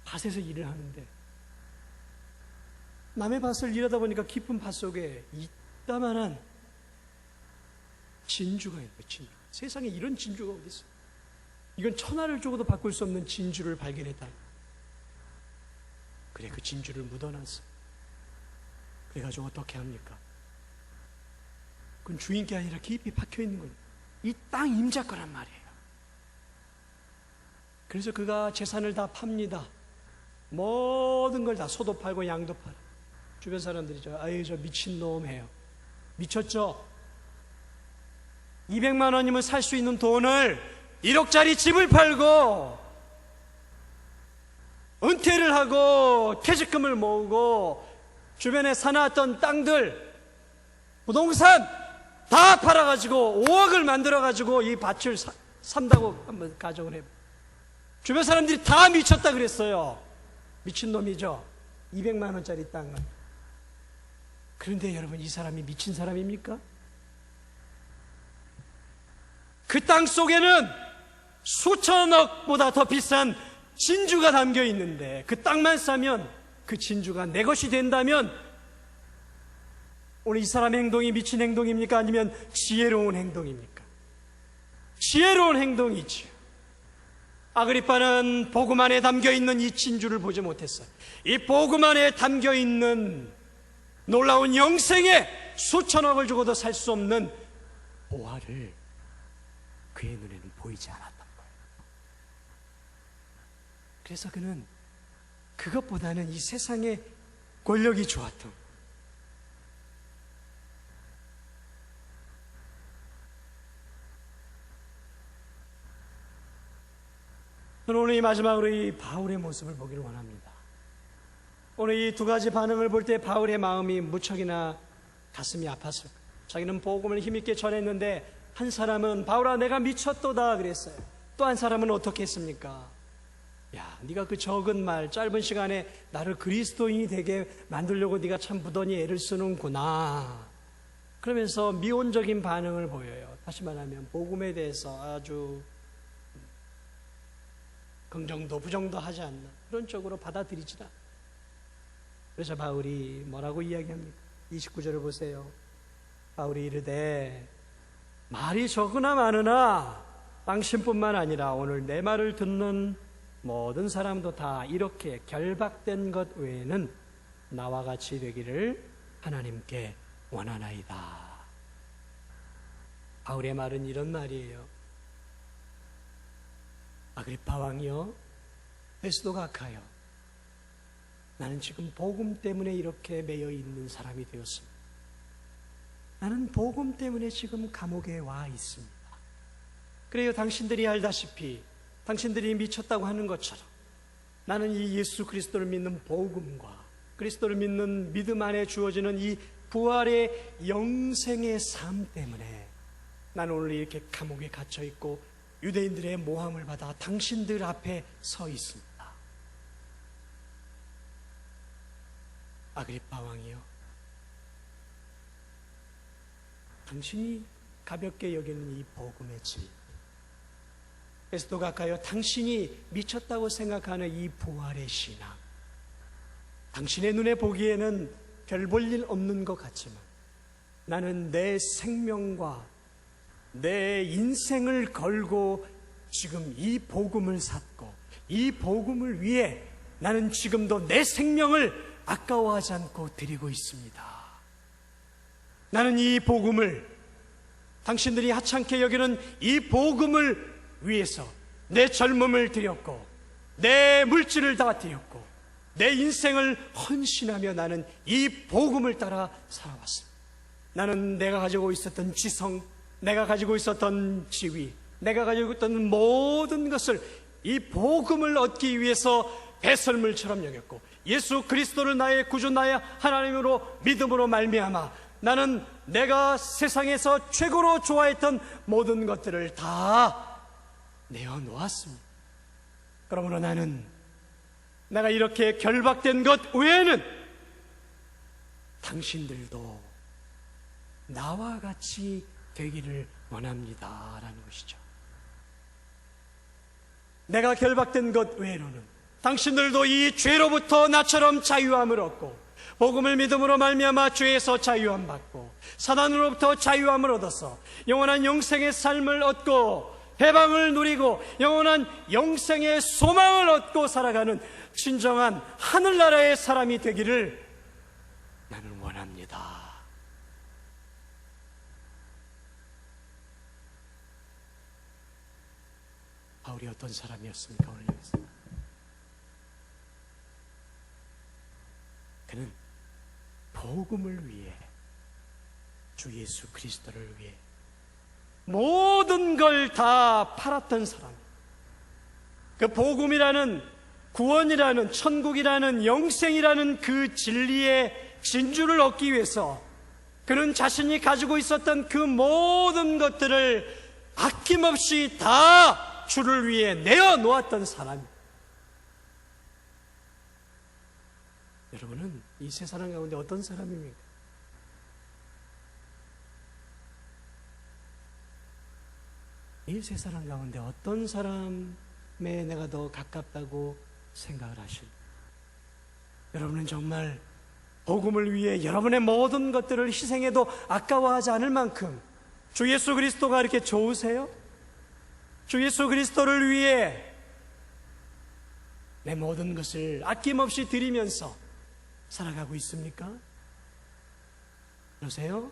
밭에서 일을 하는데 남의 밭을 일하다 보니까 깊은 밭 속에 이따만한 진주가 있는 거예요. 진주. 세상에 이런 진주가 어디 있어요? 이건 천하를 주고도 바꿀 수 없는 진주를 발견했다. 그래, 그 진주를 묻어놨어. 그래가지고 어떻게 합니까? 그건 주인께 아니라 깊이 박혀있는 거예요. 이 땅 임자 거란 말이에요. 그래서 그가 재산을 다 팝니다. 모든 걸 다, 소도 팔고 양도 팔아. 주변 사람들이 저 미친놈 해요. 미쳤죠? 200만 원이면 살 수 있는 돈을 1억짜리 집을 팔고 은퇴를 하고 퇴직금을 모으고 주변에 사놨던 땅들, 부동산 다 팔아가지고 5억을 만들어가지고 이 밭을 산다고 한번 가정을 해봐요. 주변 사람들이 다 미쳤다 그랬어요. 미친놈이죠. 200만 원짜리 땅을. 그런데 여러분, 이 사람이 미친 사람입니까? 그 땅 속에는 수천억보다 더 비싼 진주가 담겨 있는데, 그 땅만 싸면 그 진주가 내 것이 된다면 오늘 이 사람의 행동이 미친 행동입니까? 아니면 지혜로운 행동입니까? 지혜로운 행동이죠. 아그리빠는 복음 안에 담겨있는 이 진주를 보지 못했어요. 이 복음 안에 담겨있는 놀라운 영생에 수천억을 주고도 살 수 없는 보화를 그의 눈에는 보이지 않았던 거예요. 그래서 그는 그것보다는 이 세상의 권력이 좋았던 거예요. 저는 오늘 이 마지막으로 이 바울의 모습을 보기를 원합니다. 오늘 이 두 가지 반응을 볼 때 바울의 마음이 무척이나 가슴이 아팠을 거예요. 자기는 복음을 힘있게 전했는데 한 사람은 바울아 내가 미쳤도다 그랬어요. 또 한 사람은 어떻게 했습니까? 야, 네가 그 적은 말, 짧은 시간에 나를 그리스도인이 되게 만들려고 네가 참 무던히 애를 쓰는구나. 그러면서 미온적인 반응을 보여요. 다시 말하면 복음에 대해서 아주 긍정도 부정도 하지 않나, 그런 쪽으로 받아들이지 않나. 그래서 바울이 뭐라고 이야기합니까? 29절을 보세요. 바울이 이르되 말이 적으나 많으나 당신뿐만 아니라 오늘 내 말을 듣는 모든 사람도 다 이렇게 결박된 것 외에는 나와 같이 되기를 하나님께 원하나이다. 바울의 말은 이런 말이에요. 아그리파 왕이여, 베스도 각하여, 나는 지금 복음 때문에 이렇게 매여 있는 사람이 되었습니다. 나는 복음 때문에 지금 감옥에 와 있습니다. 그래요, 당신들이 알다시피 당신들이 미쳤다고 하는 것처럼 나는 이 예수 그리스도를 믿는 복음과 그리스도를 믿는 믿음 안에 주어지는 이 부활의 영생의 삶 때문에 나는 오늘 이렇게 감옥에 갇혀 있고 유대인들의 모함을 받아 당신들 앞에 서 있습니다. 아그리파 왕이여, 당신이 가볍게 여기는 이 복음의 질, 베스도 각하여, 당신이 미쳤다고 생각하는 이 부활의 신앙, 당신의 눈에 보기에는 별 볼 일 없는 것 같지만 나는 내 생명과 내 인생을 걸고 지금 이 복음을 샀고 이 복음을 위해 나는 지금도 내 생명을 아까워하지 않고 드리고 있습니다. 나는 이 복음을, 당신들이 하찮게 여기는 이 복음을 위해서 내 젊음을 드렸고 내 물질을 다 드렸고 내 인생을 헌신하며 나는 이 복음을 따라 살아왔습니다. 나는 내가 가지고 있었던 지성, 내가 가지고 있었던 지위, 내가 가지고 있던 모든 것을 이 복음을 얻기 위해서 배설물처럼 여겼고 예수 그리스도를 나의 구주, 나의 하나님으로 믿음으로 말미암아 나는 내가 세상에서 최고로 좋아했던 모든 것들을 다 내어놓았습니다. 그러므로 나는 내가 이렇게 결박된 것 외에는 당신들도 나와 같이 되기를 원합니다 라는 것이죠. 내가 결박된 것 외로는 당신들도 이 죄로부터 나처럼 자유함을 얻고 복음을 믿음으로 말미암아 죄에서 자유함 받고 사단으로부터 자유함을 얻어서 영원한 영생의 삶을 얻고 해방을 누리고 영원한 영생의 소망을 얻고 살아가는 진정한 하늘나라의 사람이 되기를 나는 원합니다. 바울이 어떤 사람이었습니까? 오늘 여기서 그는 복음을 위해, 주 예수 그리스도를 위해 모든 걸 다 팔았던 사람, 그 복음이라는, 구원이라는, 천국이라는, 영생이라는 그 진리의 진주를 얻기 위해서 그는 자신이 가지고 있었던 그 모든 것들을 아낌없이 다 주를 위해 내어놓았던 사람입니다. 여러분은 이 세 사람 가운데 어떤 사람입니까? 이 세 사람 가운데 어떤 사람에 내가 더 가깝다고 생각을 하실까요? 여러분은 정말 복음을 위해 여러분의 모든 것들을 희생해도 아까워하지 않을 만큼 주 예수 그리스도가 이렇게 좋으세요? 주 예수 그리스도를 위해 내 모든 것을 아낌없이 드리면서 살아가고 있습니까? 그러세요?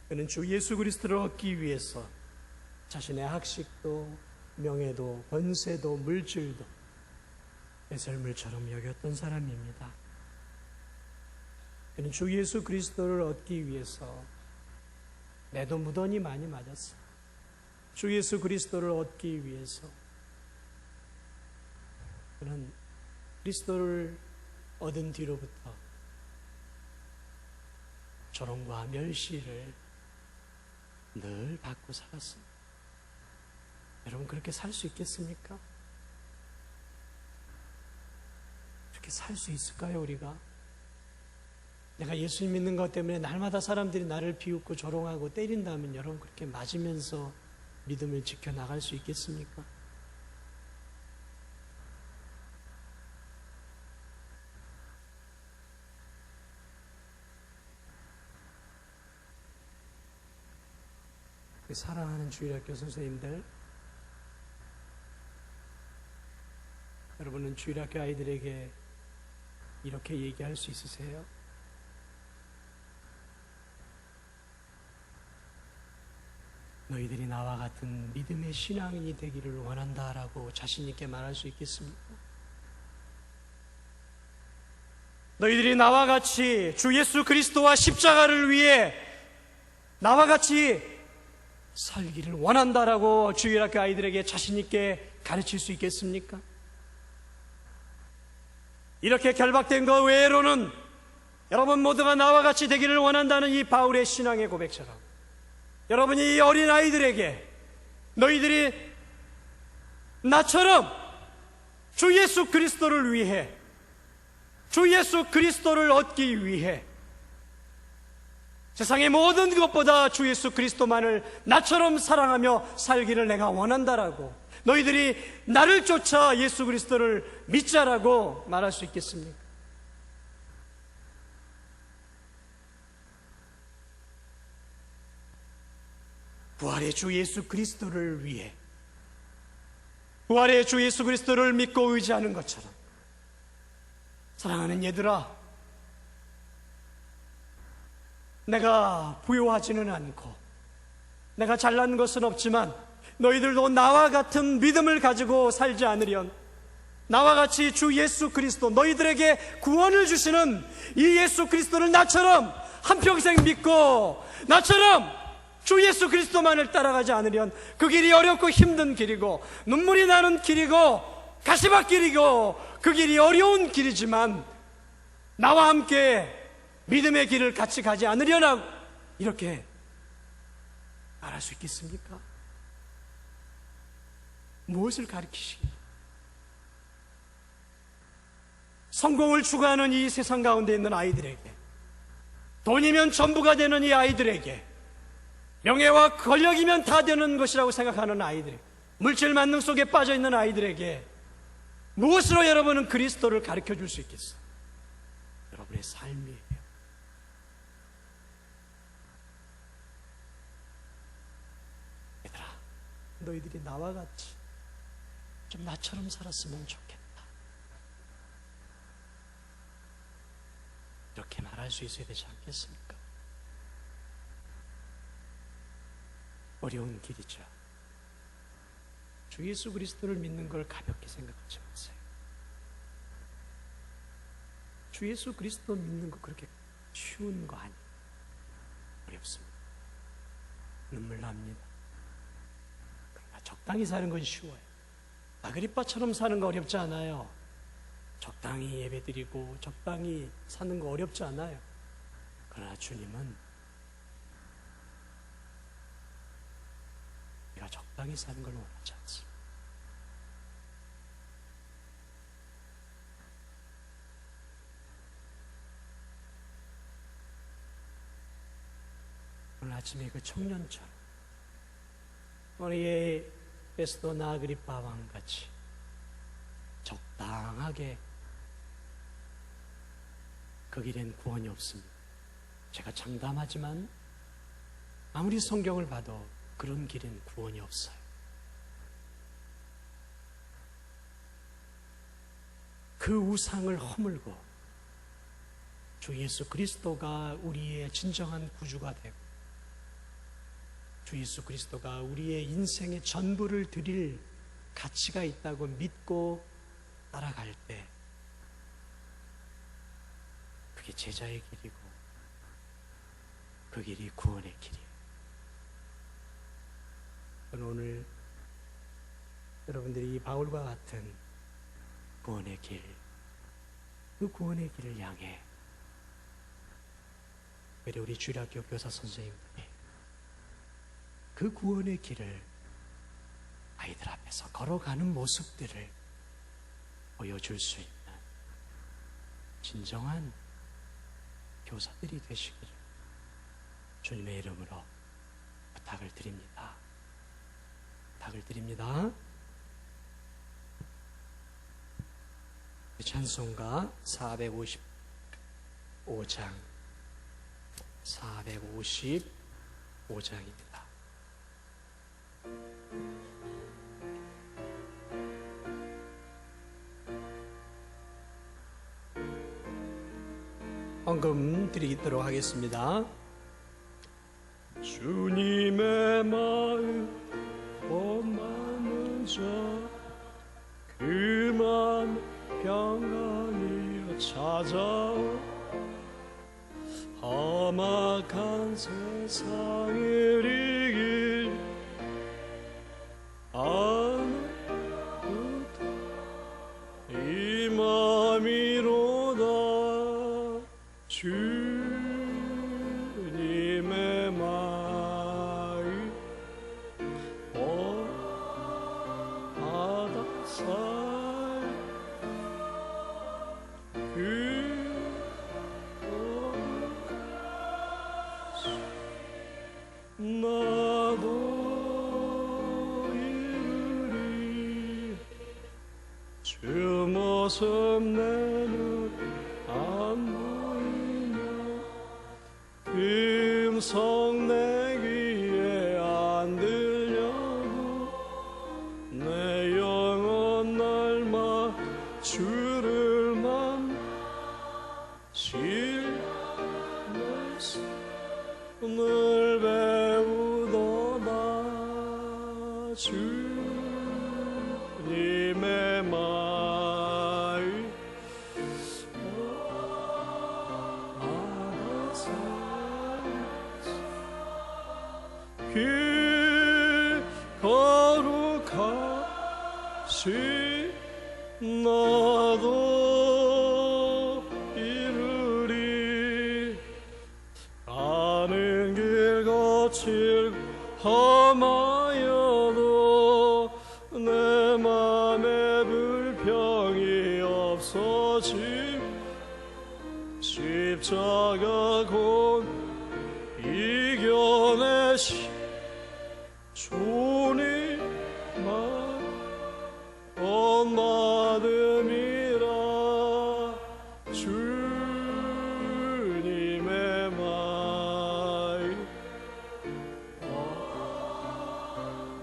그는 주 예수 그리스도를 얻기 위해서 자신의 학식도 명예도 권세도 물질도 배설물처럼 여겼던 사람입니다. 그는 주 예수 그리스도를 얻기 위해서 매도 무던히 많이 맞았어요. 주 예수 그리스도를 얻기 위해서 그는 그리스도를 얻은 뒤로부터 조롱과 멸시를 늘 받고 살았습니다. 여러분 그렇게 살 수 있겠습니까? 그렇게 살 수 있을까요, 우리가? 내가 예수님 믿는 것 때문에 날마다 사람들이 나를 비웃고 조롱하고 때린다면 여러분 그렇게 맞으면서 믿음을 지켜나갈 수 있겠습니까? 사랑하는 주일학교 선생님들, 여러분은 주일학교 아이들에게 이렇게 얘기할 수 있으세요? 너희들이 나와 같은 믿음의 신앙인이 되기를 원한다라고 자신 있게 말할 수 있겠습니까? 너희들이 나와 같이 주 예수 그리스도와 십자가를 위해 나와 같이 살기를 원한다라고 주일학교 아이들에게 자신 있게 가르칠 수 있겠습니까? 이렇게 결박된 것 외로는 여러분 모두가 나와 같이 되기를 원한다는 이 바울의 신앙의 고백처럼 여러분이 이 어린 아이들에게 너희들이 나처럼 주 예수 그리스도를 위해, 주 예수 그리스도를 얻기 위해 세상의 모든 것보다 주 예수 그리스도만을 나처럼 사랑하며 살기를 내가 원한다라고, 너희들이 나를 쫓아 예수 그리스도를 믿자라고 말할 수 있겠습니까? 부활의 주 예수 그리스도를 위해, 부활의 주 예수 그리스도를 믿고 의지하는 것처럼, 사랑하는 얘들아, 내가 부유하지는 않고 내가 잘난 것은 없지만 너희들도 나와 같은 믿음을 가지고 살지 않으련, 나와 같이 주 예수 그리스도, 너희들에게 구원을 주시는 이 예수 그리스도를 나처럼 한평생 믿고 나처럼 주 예수 그리스도만을 따라가지 않으련 그 길이 어렵고 힘든 길이고 눈물이 나는 길이고 가시밭길이고 그 길이 어려운 길이지만 나와 함께 믿음의 길을 같이 가지 않으려나, 이렇게 말할 수 있겠습니까? 무엇을 가르치시기? 성공을 추구하는 이 세상 가운데 있는 아이들에게, 돈이면 전부가 되는 이 아이들에게, 명예와 권력이면 다 되는 것이라고 생각하는 아이들에게, 물질 만능 속에 빠져 있는 아이들에게 무엇으로 여러분은 그리스도를 가르쳐 줄 수 있겠어요? 여러분의 삶이에요. 얘들아, 너희들이 나와 같이 좀 나처럼 살았으면 좋겠다, 이렇게 말할 수 있어야 되지 않겠습니까? 어려운 길이죠. 주 예수 그리스도를 믿는 걸 가볍게 생각하지 마세요. 주 예수 그리스도 믿는 거 그렇게 쉬운 거 아니에요. 어렵습니다. 눈물 납니다. 그러나 적당히 사는 건 쉬워요. 아그리빠처럼 사는 거 어렵지 않아요. 적당히 예배드리고 적당히 사는 거 어렵지 않아요. 그러나 주님은 우리가 적당히 사는 걸 원하지 않습니다. 오늘 아침에 그 청년처럼 우리의 베스도나 아그리빠 왕같이 적당하게 그 길엔 구원이 없습니다. 제가 장담하지만 아무리 성경을 봐도 그런 길엔 구원이 없어요. 그 우상을 허물고 주 예수 그리스도가 우리의 진정한 구주가 되고 주 예수 그리스도가 우리의 인생의 전부를 드릴 가치가 있다고 믿고 따라갈 때 그게 제자의 길이고 그 길이 구원의 길이에요. 오늘 여러분들이 이 바울과 같은 구원의 길, 그 구원의 길을 향해 우리 주일학교 교사 선생님들이 그 구원의 길을 아이들 앞에서 걸어가는 모습들을 보여줄 수 있는 진정한 교사들이 되시기를 주님의 이름으로 부탁을 드립니다. 부탁을 드립니다. 찬송가 455장 455장입니다. 헌금 드리도록 하겠습니다. 주님의 마음 원망은 자 그만 평강이여 찾아오 험악한 세상을 이길 아무도 이 맘이로다 주님의 마음 받아서 나도 이르리 주 모습 내는 안 보이며 음성 내 귀에 안 들려도 내 영혼 날마 주를 오늘 배우도다 주님의 마음 그 거룩하신 나도 이르리 가는 길 거칠 험하여도 내 맘에 불평이 없어짐 십자가 곧 이겨내시 주님 온 받음이라 주님의 마음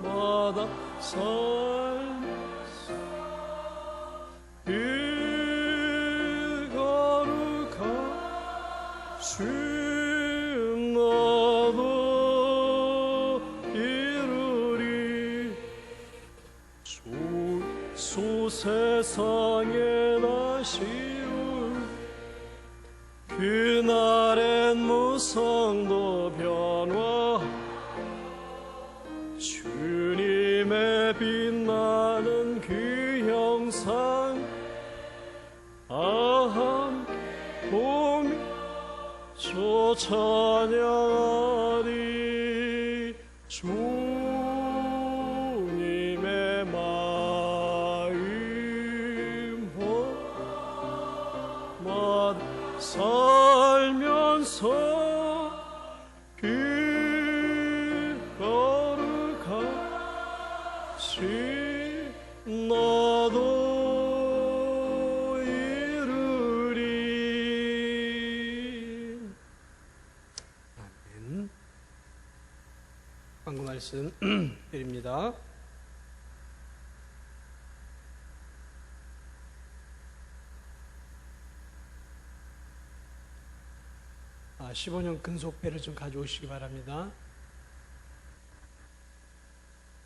마다 살면서 그 거룩하신 나도 이루리 수 세상에 다시울 그날엔 무성도 변화 주님의 빛나는 그 형상 함께 보며 저 찬양하리 주님의 마음만 살면서 그 거룩하신 나도 이루리. 아멘. 광고 말씀 드립니다. 아, 15년 근속배를 좀 가져오시기 바랍니다.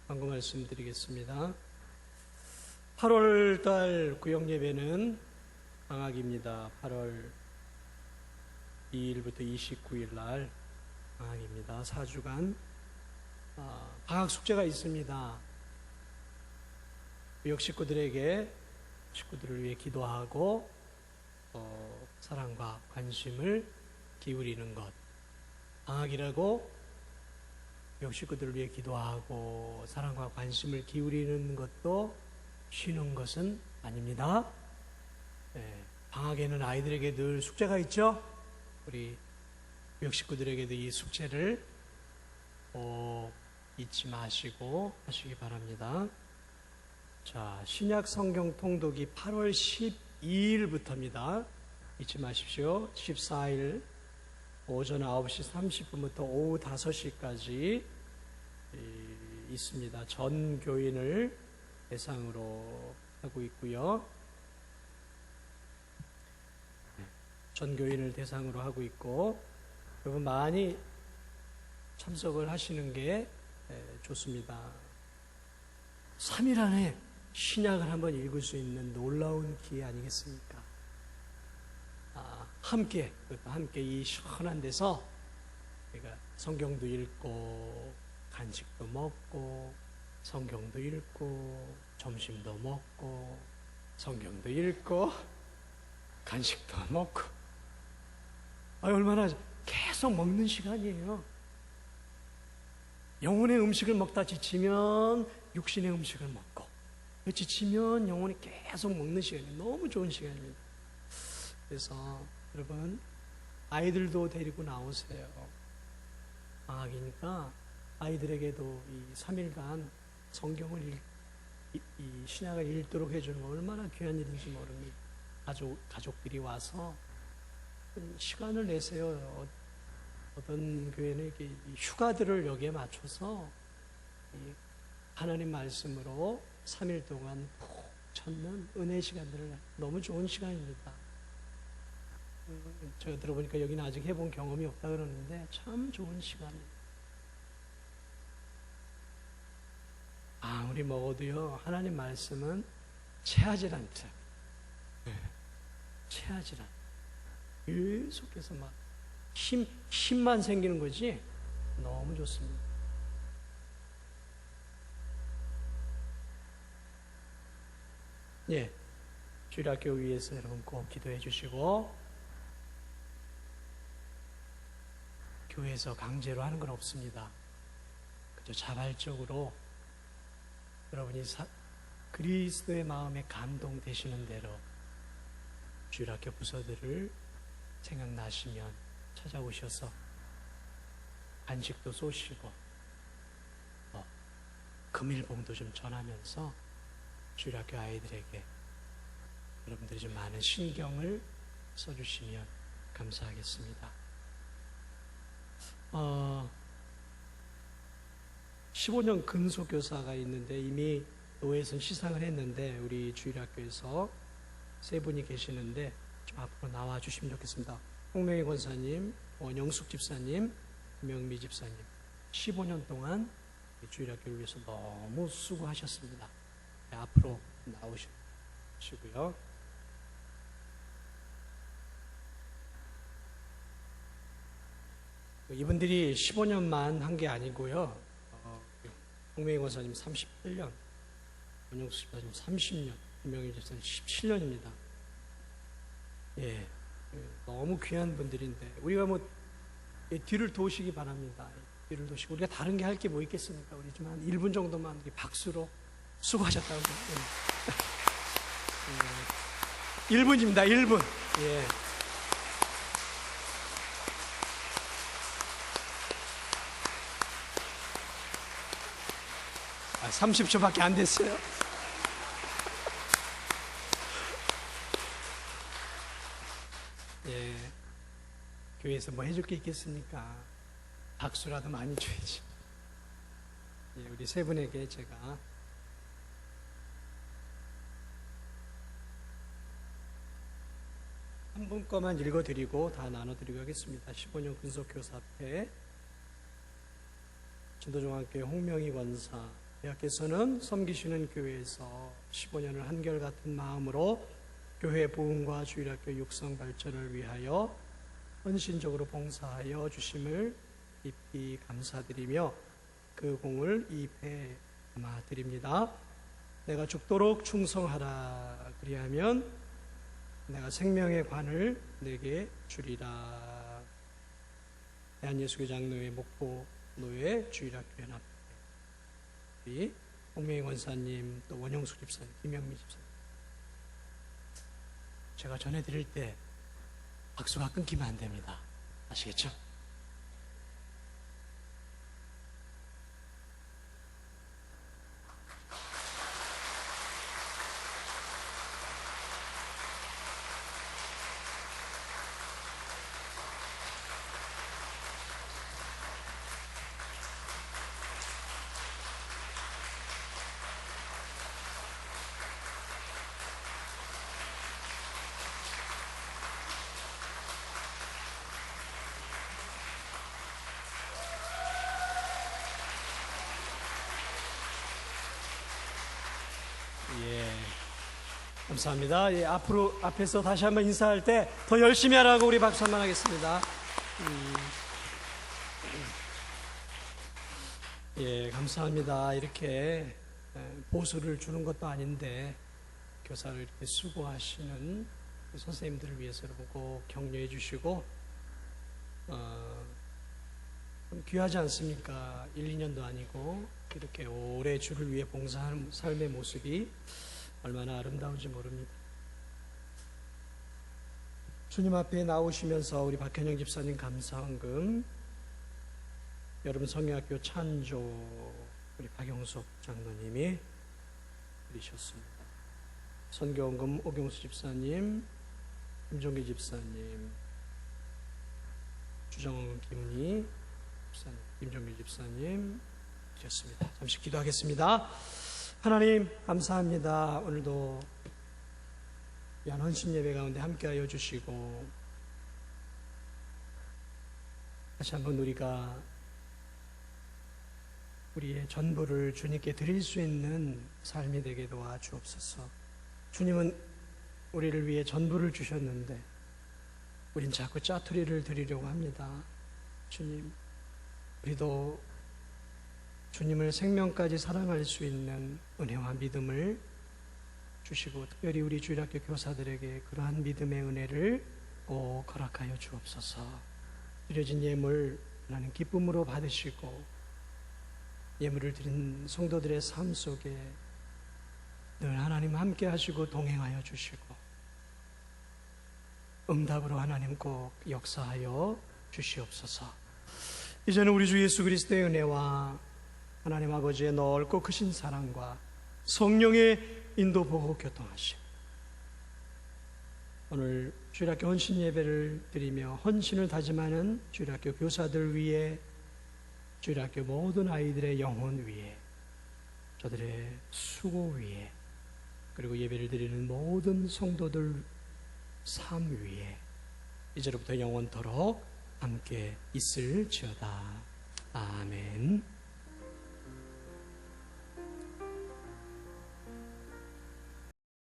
광고 말씀 드리겠습니다. 8월달 구역예배는 방학입니다. 8월 2일부터 29일 날 방학입니다. 4주간 방학 숙제가 있습니다. 구역 식구들을 위해 기도하고 사랑과 관심을 기울이는 것. 방학이라고 교육 식구들을 위해 기도하고 사랑과 관심을 기울이는 것도 쉬는 것은 아닙니다. 방학에는 아이들에게 늘 숙제가 있죠. 우리 교육 식구들에게도 이 숙제를 잊지 마시고 하시기 바랍니다. 자, 신약 성경 통독이 8월 12일부터입니다. 잊지 마십시오. 14일 오전 9시 30분부터 오후 5시까지 있습니다. 전 교인을 대상으로 하고 있고요. 전 교인을 대상으로 하고 있고, 여러분 많이 참석을 하시는 게 좋습니다. 3일 안에 신약을 한번 읽을 수 있는 놀라운 기회 아니겠습니까? 함께 이 시원한 데서 우리가 성경도 읽고 간식도 먹고 성경도 읽고 점심도 먹고 성경도 읽고 간식도 먹고 얼마나 계속 먹는 시간이에요. 영혼의 음식을 먹다 지치면 육신의 음식을 먹고 지치면 영혼이 계속 먹는 시간이 너무 좋은 시간입니다. 그래서 여러분 아이들도 데리고 나오세요. 방학이니까 아이들에게도 이 3일간 성경을 이 신약을 읽도록 해주는 거 얼마나 귀한 일인지 모릅니다. 가족들이 와서 시간을 내세요. 어떤 교회는 이렇게 휴가들을 여기에 맞춰서 하나님 말씀으로 3일 동안 푹 찾는 은혜 시간들을 너무 좋은 시간입니다. 제가 들어보니까 여기는 아직 해본 경험이 없다 그러는데 참 좋은 시간이에요. 아무리 먹어도요, 하나님 말씀은 체하질 않죠. 체하질 않아요. 계속해서 막 힘만 생기는 거지 너무 좋습니다. 예, 주일학교 위해서 여러분 꼭 기도해 주시고, 교회에서 강제로 하는 건 없습니다. 그저 자발적으로 여러분이 그리스도의 마음에 감동되시는 대로 주일학교 부서들을 생각나시면 찾아오셔서 간식도 쏘시고 금일봉도 좀 전하면서 주일학교 아이들에게 여러분들이 좀 많은 신경을 써주시면 감사하겠습니다. 15년 근속교사가 있는데 이미 노회에서 시상을 했는데 우리 주일학교에서 세 분이 계시는데 좀 앞으로 나와 주시면 좋겠습니다. 홍명희 권사님, 원영숙 집사님, 명미 집사님 15년 동안 주일학교를 위해서 너무 수고하셨습니다. 네, 앞으로 나오시고요. 이분들이 15년만 한 게 아니고요. 홍명희 권사님 38년, 원영숙 집사님 30년, 김명희 집사님 17년입니다. 예, 너무 귀한 분들인데 우리가 뒤를 도우시기 바랍니다. 뒤를 도우시고 우리가 다른 게 할 게 뭐 있겠습니까? 우리 좀 한 1분 정도만 박수로 수고하셨다고. 1분입니다. 1분. 예. 30초밖에 안 됐어요. 예, 교회에서 뭐 해줄 게 있겠습니까? 박수라도 많이 줘야지. 예, 우리 세 분에게 제가 한 분 거만 읽어드리고 다 나눠드리고 하겠습니다. 15년 근속교사 앞에 진도중앙교회 홍명희 권사, 대학께서는 섬기시는 교회에서 15년을 한결같은 마음으로 교회 부흥과 주일학교 육성 발전을 위하여 헌신적으로 봉사하여 주심을 깊이 감사드리며 그 공을 입에 담아드립니다. 내가 죽도록 충성하라. 그리하면 내가 생명의 관을 내게 주리라. 대한예수교 장로회 목포 노예 주일학교 연합 우리 홍명희 권사님, 또 원영숙 집사님, 김영미 집사님, 제가 전해드릴 때 박수가 끊기면 안 됩니다. 아시겠죠? 감사합니다. 예, 앞에서 다시 한번 인사할 때 더 열심히 하라고 우리 박수 한번 하겠습니다. 예, 감사합니다. 이렇게 보수를 주는 것도 아닌데 교사를 이렇게 수고하시는 선생님들을 위해서 여러분 꼭 격려해 주시고 좀 귀하지 않습니까? 1, 2년도 아니고 이렇게 오래 주를 위해 봉사하는 삶의 모습이 얼마나 아름다운지 모릅니다. 주님 앞에 나오시면서 우리 박현영 집사님 감사헌금, 여러분 성경학교 찬조 우리 박영숙 장로님이 드리셨습니다. 선교헌금 오경수 집사님, 김종기 집사님, 주정헌금 김은희 집사님, 김종기 집사님 드렸습니다. 잠시 기도하겠습니다. 하나님 감사합니다. 오늘도 귀한 헌신 예배 가운데 함께하여 주시고 다시 한번 우리가 우리의 전부를 주님께 드릴 수 있는 삶이 되게 도와주옵소서. 주님은 우리를 위해 전부를 주셨는데 우린 자꾸 짜투리를 드리려고 합니다. 주님, 우리도 주님을 생명까지 사랑할 수 있는 은혜와 믿음을 주시고 특별히 우리 주일학교 교사들에게 그러한 믿음의 은혜를 꼭 허락하여 주옵소서. 드려진 예물 하나님 기쁨으로 받으시고 예물을 드린 성도들의 삶 속에 늘 하나님 함께 하시고 동행하여 주시고 응답으로 하나님 꼭 역사하여 주시옵소서. 이제는 우리 주 예수 그리스도의 은혜와 하나님 아버지의 넓고 크신 사랑과 성령의 인도 보호 교통하심, 오늘 주일학교 헌신 예배를 드리며 헌신을 다짐하는 주일학교 교사들 위에, 주일학교 모든 아이들의 영혼 위에, 저들의 수고 위에, 그리고 예배를 드리는 모든 성도들 삶 위에 이제로부터 영원토록 함께 있을지어다. 아멘.